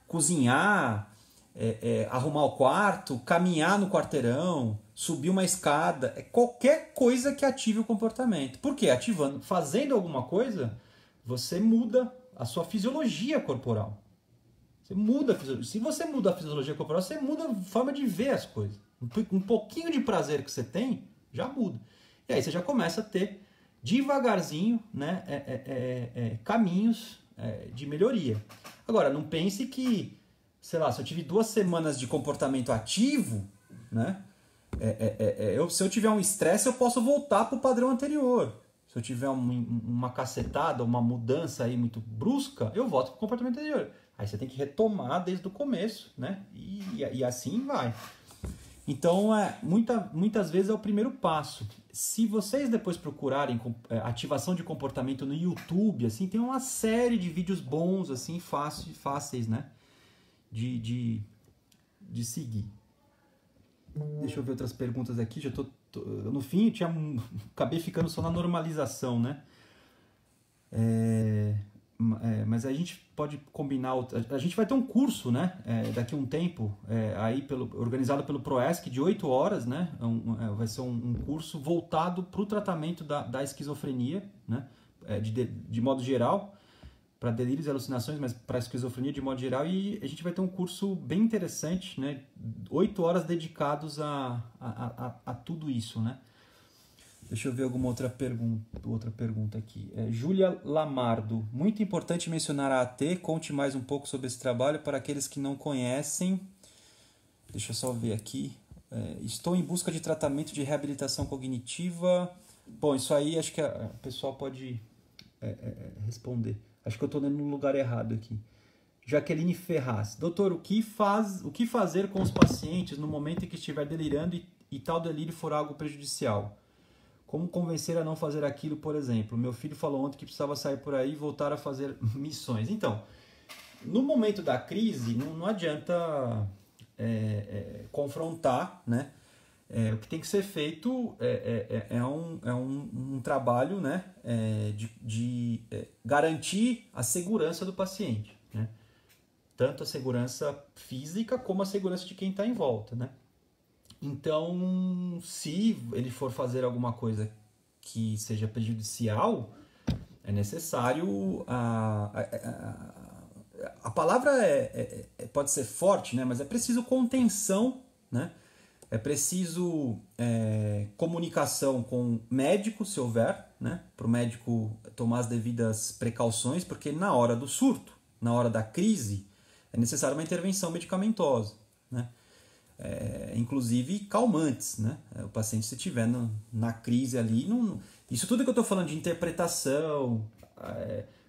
cozinhar, arrumar o quarto, caminhar no quarteirão, subir uma escada, qualquer coisa que ative o comportamento. Por quê? Fazendo alguma coisa, você muda a sua fisiologia corporal. Se você muda a fisiologia corporal, você muda a forma de ver as coisas. Um pouquinho de prazer que você tem, já muda. E aí você já começa a ter, devagarzinho, né, caminhos de melhoria. Agora, não pense que, sei lá, se eu tive 2 semanas de comportamento ativo, né, se eu tiver um estresse, eu posso voltar para o padrão anterior. Se eu tiver uma cacetada, uma mudança aí muito brusca, eu volto para o comportamento anterior. Aí você tem que retomar desde o começo, né? E assim vai. Então, muitas vezes é o primeiro passo. Se vocês depois procurarem ativação de comportamento no YouTube, assim, tem uma série de vídeos bons, assim, fáceis, né? De seguir. Deixa eu ver outras perguntas aqui. Já no fim, acabei ficando só na normalização, né? Mas a gente pode combinar. A gente vai ter um curso, né? Daqui a um tempo, organizado pelo Proesc, de 8 horas, né? Vai ser um curso voltado para o tratamento da esquizofrenia, né? De modo geral, para delírios e alucinações, mas para esquizofrenia de modo geral. E a gente vai ter um curso bem interessante, né? 8 horas dedicados a tudo isso, né? Deixa eu ver alguma outra pergunta aqui. Júlia Lamardo. Muito importante mencionar a AT. Conte mais um pouco sobre esse trabalho para aqueles que não conhecem. Deixa eu só ver aqui. Estou em busca de tratamento de reabilitação cognitiva. Bom, isso aí acho que a pessoal pode responder. Acho que eu estou no lugar errado aqui. Jaqueline Ferraz. Doutor, o que fazer com os pacientes no momento em que estiver delirando e tal delírio for algo prejudicial? Como convencer a não fazer aquilo, por exemplo? Meu filho falou ontem que precisava sair por aí e voltar a fazer missões. Então, no momento da crise, não adianta confrontar, né? O que tem que ser feito é um trabalho, né? De garantir a segurança do paciente, né? Tanto a segurança física como a segurança de quem está em volta, né? Então, se ele for fazer alguma coisa que seja prejudicial, é necessário... A palavra pode ser forte, né? Mas é preciso contenção, né? É preciso comunicação com o médico, se houver, né? Para o médico tomar as devidas precauções, porque na hora do surto, na hora da crise, é necessária uma intervenção medicamentosa, né? Inclusive calmantes, né? O paciente, se estiver na crise ali, isso tudo que eu estou falando de interpretação,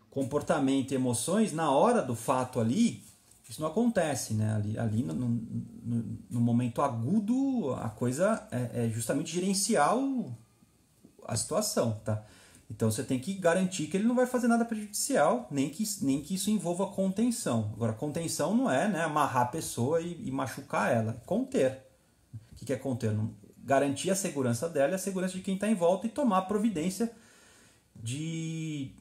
comportamento e emoções, na hora do fato ali, isso não acontece, né? Ali no momento agudo, a coisa é justamente gerenciar a situação, tá? Então você tem que garantir que ele não vai fazer nada prejudicial, nem que isso envolva contenção. Agora, contenção não é, né, amarrar a pessoa e machucar ela, é conter. O que é conter? Garantir a segurança dela e a segurança de quem está em volta e tomar a providência de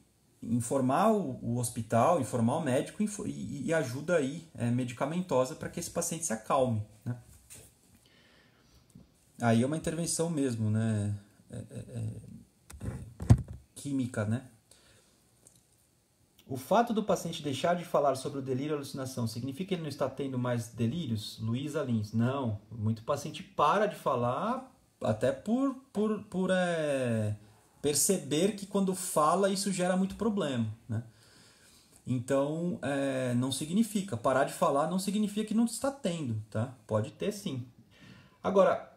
informar o hospital, informar o médico e ajuda aí medicamentosa para que esse paciente se acalme, né? Aí é uma intervenção mesmo, né? Química, né? O fato do paciente deixar de falar sobre o delírio e alucinação significa que ele não está tendo mais delírios? Luísa Lins. Não. Muito paciente para de falar até por perceber que quando fala isso gera muito problema, né? Então, não significa. Parar de falar não significa que não está tendo, tá? Pode ter sim. Agora,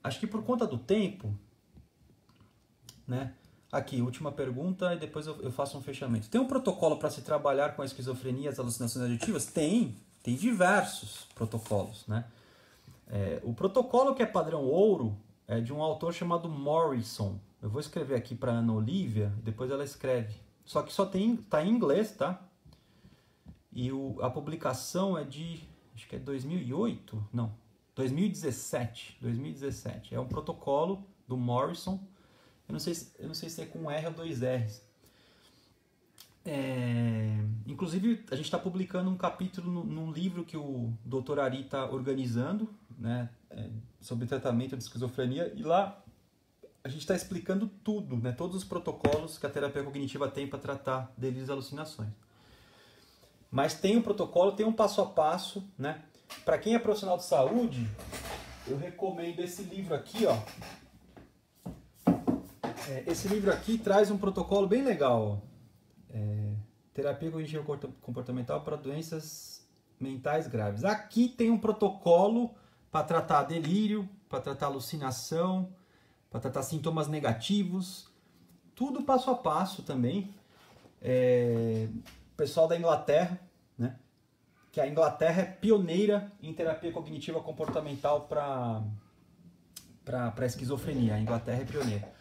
acho que por conta do tempo, né? Aqui, última pergunta e depois eu faço um fechamento. Tem um protocolo para se trabalhar com a esquizofrenia e as alucinações aditivas? Tem diversos protocolos, né? O protocolo que é padrão ouro é de um autor chamado Morrison. Eu vou escrever aqui para Ana Olivia, depois ela escreve. Só que tá em inglês, tá? E a publicação é de, acho que é 2008? Não, 2017. É um protocolo do Morrison. Eu não sei se é com R ou dois R's. Inclusive, a gente está publicando um capítulo num livro que o Dr. Ari está organizando, né, sobre tratamento de esquizofrenia, e lá a gente está explicando tudo, né, todos os protocolos que a terapia cognitiva tem para tratar delírios e alucinações. Mas tem um protocolo, tem um passo a passo, né? Para quem é profissional de saúde, eu recomendo esse livro aqui, ó. Esse livro aqui traz um protocolo bem legal, ó. Terapia cognitiva comportamental para doenças mentais graves. Aqui tem um protocolo para tratar delírio, para tratar alucinação, para tratar sintomas negativos, tudo passo a passo também. Pessoal da Inglaterra, né? Que a Inglaterra é pioneira em terapia cognitiva comportamental para esquizofrenia. A Inglaterra é pioneira.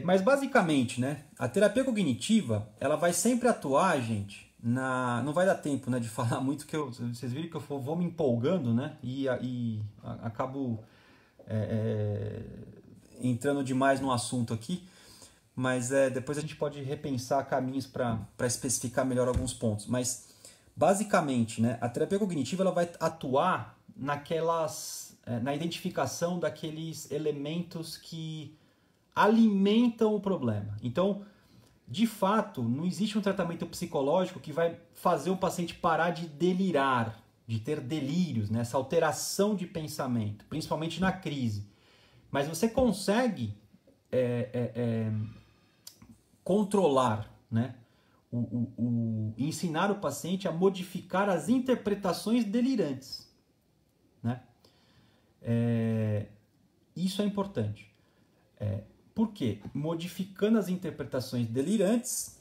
Mas basicamente, né, a terapia cognitiva ela vai sempre atuar, gente, não vai dar tempo, né, de falar muito, que vocês viram que eu vou me empolgando, né, e acabo entrando demais no assunto aqui, mas depois a gente pode repensar caminhos para especificar melhor alguns pontos. Mas basicamente, né, a terapia cognitiva ela vai atuar na identificação daqueles elementos que alimentam o problema. Então, de fato, não existe um tratamento psicológico que vai fazer o paciente parar de delirar, de ter delírios, né? Essa alteração de pensamento, principalmente na crise. Mas você consegue controlar, né? Ensinar o paciente a modificar as interpretações delirantes, né? Isso é importante. Por quê? Modificando as interpretações delirantes,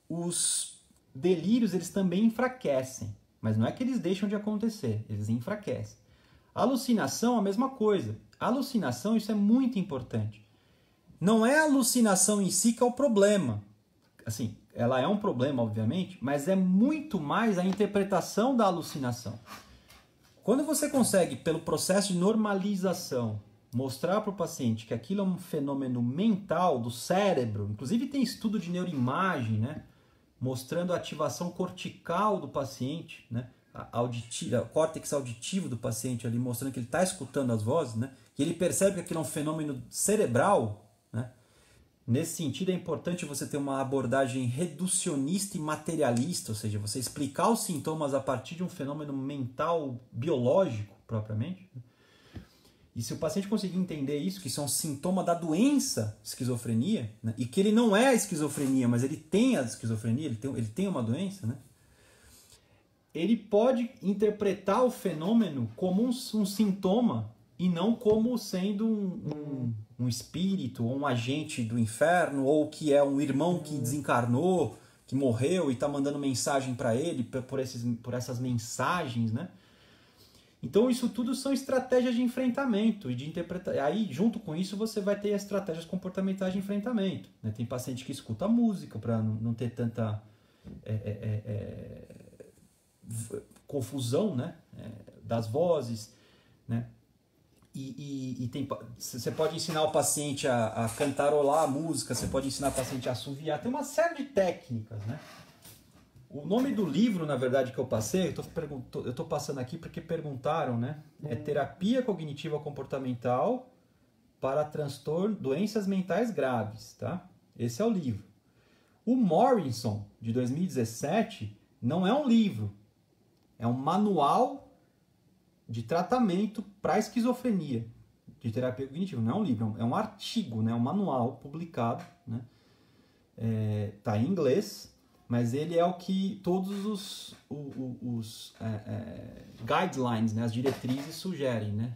os delírios eles também enfraquecem. Mas não é que eles deixam de acontecer, eles enfraquecem. A alucinação, a mesma coisa. A alucinação, isso é muito importante. Não é a alucinação em si que é o problema. Assim, ela é um problema, obviamente, mas é muito mais a interpretação da alucinação. Quando você consegue, pelo processo de normalização, mostrar para o paciente que aquilo é um fenômeno mental do cérebro, inclusive tem estudo de neuroimagem, né, mostrando a ativação cortical do paciente, né, o córtex auditivo do paciente ali, mostrando que ele está escutando as vozes, né, que ele percebe que aquilo é um fenômeno cerebral, né. Nesse sentido é importante você ter uma abordagem reducionista e materialista, ou seja, você explicar os sintomas a partir de um fenômeno mental biológico propriamente. E se o paciente conseguir entender isso, que isso é um sintoma da doença esquizofrenia, né? E que ele não é a esquizofrenia, mas ele tem a esquizofrenia, ele tem uma doença, né? Ele pode interpretar o fenômeno como um sintoma e não como sendo um espírito ou um agente do inferno, ou que é um irmão que desencarnou, que morreu e está mandando mensagem para ele por essas mensagens, né? Então isso tudo são estratégias de enfrentamento e de interpretação. Aí, junto com isso, você vai ter estratégias comportamentais de enfrentamento, né? Tem paciente que escuta música para não ter tanta confusão, né? Das vozes, né? E você pode ensinar o paciente a cantarolar a música, você pode ensinar o paciente a assoviar, tem uma série de técnicas, né? O nome do livro, na verdade, que eu passei, eu estou passando aqui porque perguntaram, né? É Terapia Cognitiva Comportamental para Doenças Mentais Graves, tá? Esse é o livro. O Morrison, de 2017, não é um livro. É um manual de tratamento para esquizofrenia, de terapia cognitiva. Não é um livro, é um artigo, né? Um manual publicado, né? Tá em inglês. Mas ele é o que todos os guidelines, né, as diretrizes sugerem, né?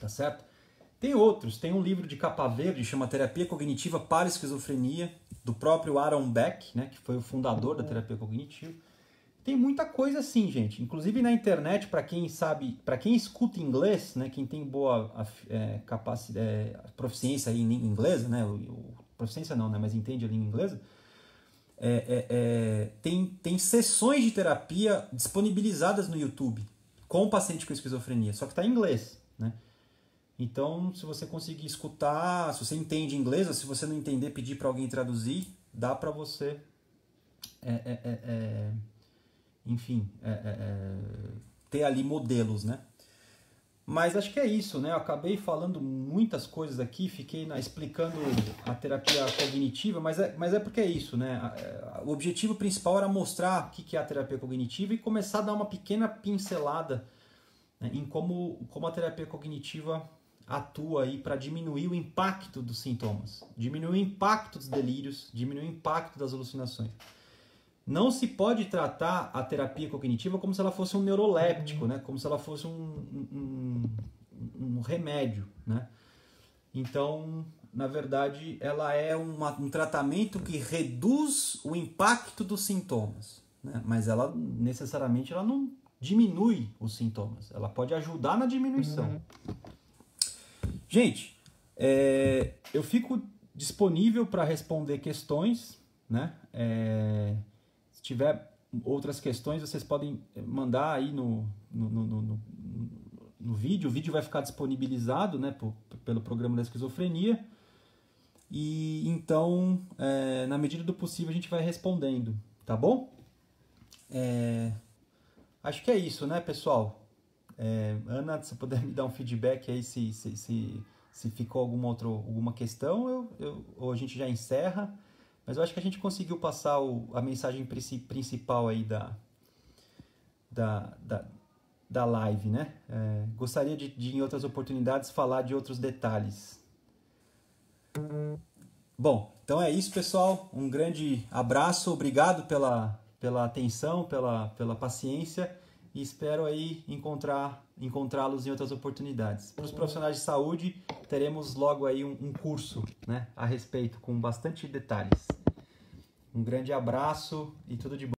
Tá certo? Tem outros, tem um livro de capa verde, chama Terapia Cognitiva para Esquizofrenia, do próprio Aaron Beck, né, que foi o fundador da terapia cognitiva. Tem muita coisa assim, gente. Inclusive na internet, para quem sabe, para quem escuta inglês, né, quem tem boa capacidade, proficiência em inglês, né, proficiência não, né, mas entende a língua inglesa, tem sessões de terapia disponibilizadas no YouTube com o paciente com esquizofrenia, só que está em inglês, né? Então, se você conseguir escutar, se você entende inglês, ou se você não entender, pedir para alguém traduzir, dá para você, enfim, ter ali modelos, né? Mas acho que é isso, né? Eu acabei falando muitas coisas aqui, fiquei explicando a terapia cognitiva, mas é porque é isso, né? O objetivo principal era mostrar o que é a terapia cognitiva e começar a dar uma pequena pincelada, né, em como a terapia cognitiva atua aí para diminuir o impacto dos sintomas, diminuir o impacto dos delírios, diminuir o impacto das alucinações. Não se pode tratar a terapia cognitiva como se ela fosse um neuroléptico, né? Como se ela fosse um remédio, né? Então, na verdade, ela é um tratamento que reduz o impacto dos sintomas, né? Mas ela necessariamente ela não diminui os sintomas. Ela pode ajudar na diminuição. Gente, eu fico disponível para responder questões, né? Se tiver outras questões, vocês podem mandar aí no vídeo. O vídeo vai ficar disponibilizado, né, pelo programa da esquizofrenia. E então, na medida do possível, a gente vai respondendo, tá bom? Acho que é isso, né, pessoal? Ana, se puder me dar um feedback aí se ficou alguma questão, ou a gente já encerra. Mas eu acho que a gente conseguiu passar a mensagem principal aí da live, né? Gostaria de, em outras oportunidades, falar de outros detalhes. Bom, então é isso, pessoal. Um grande abraço, obrigado pela atenção, pela paciência e espero aí encontrá-los em outras oportunidades. Para os profissionais de saúde, teremos logo aí um curso, né, a respeito, com bastante detalhes. Um grande abraço e tudo de bom.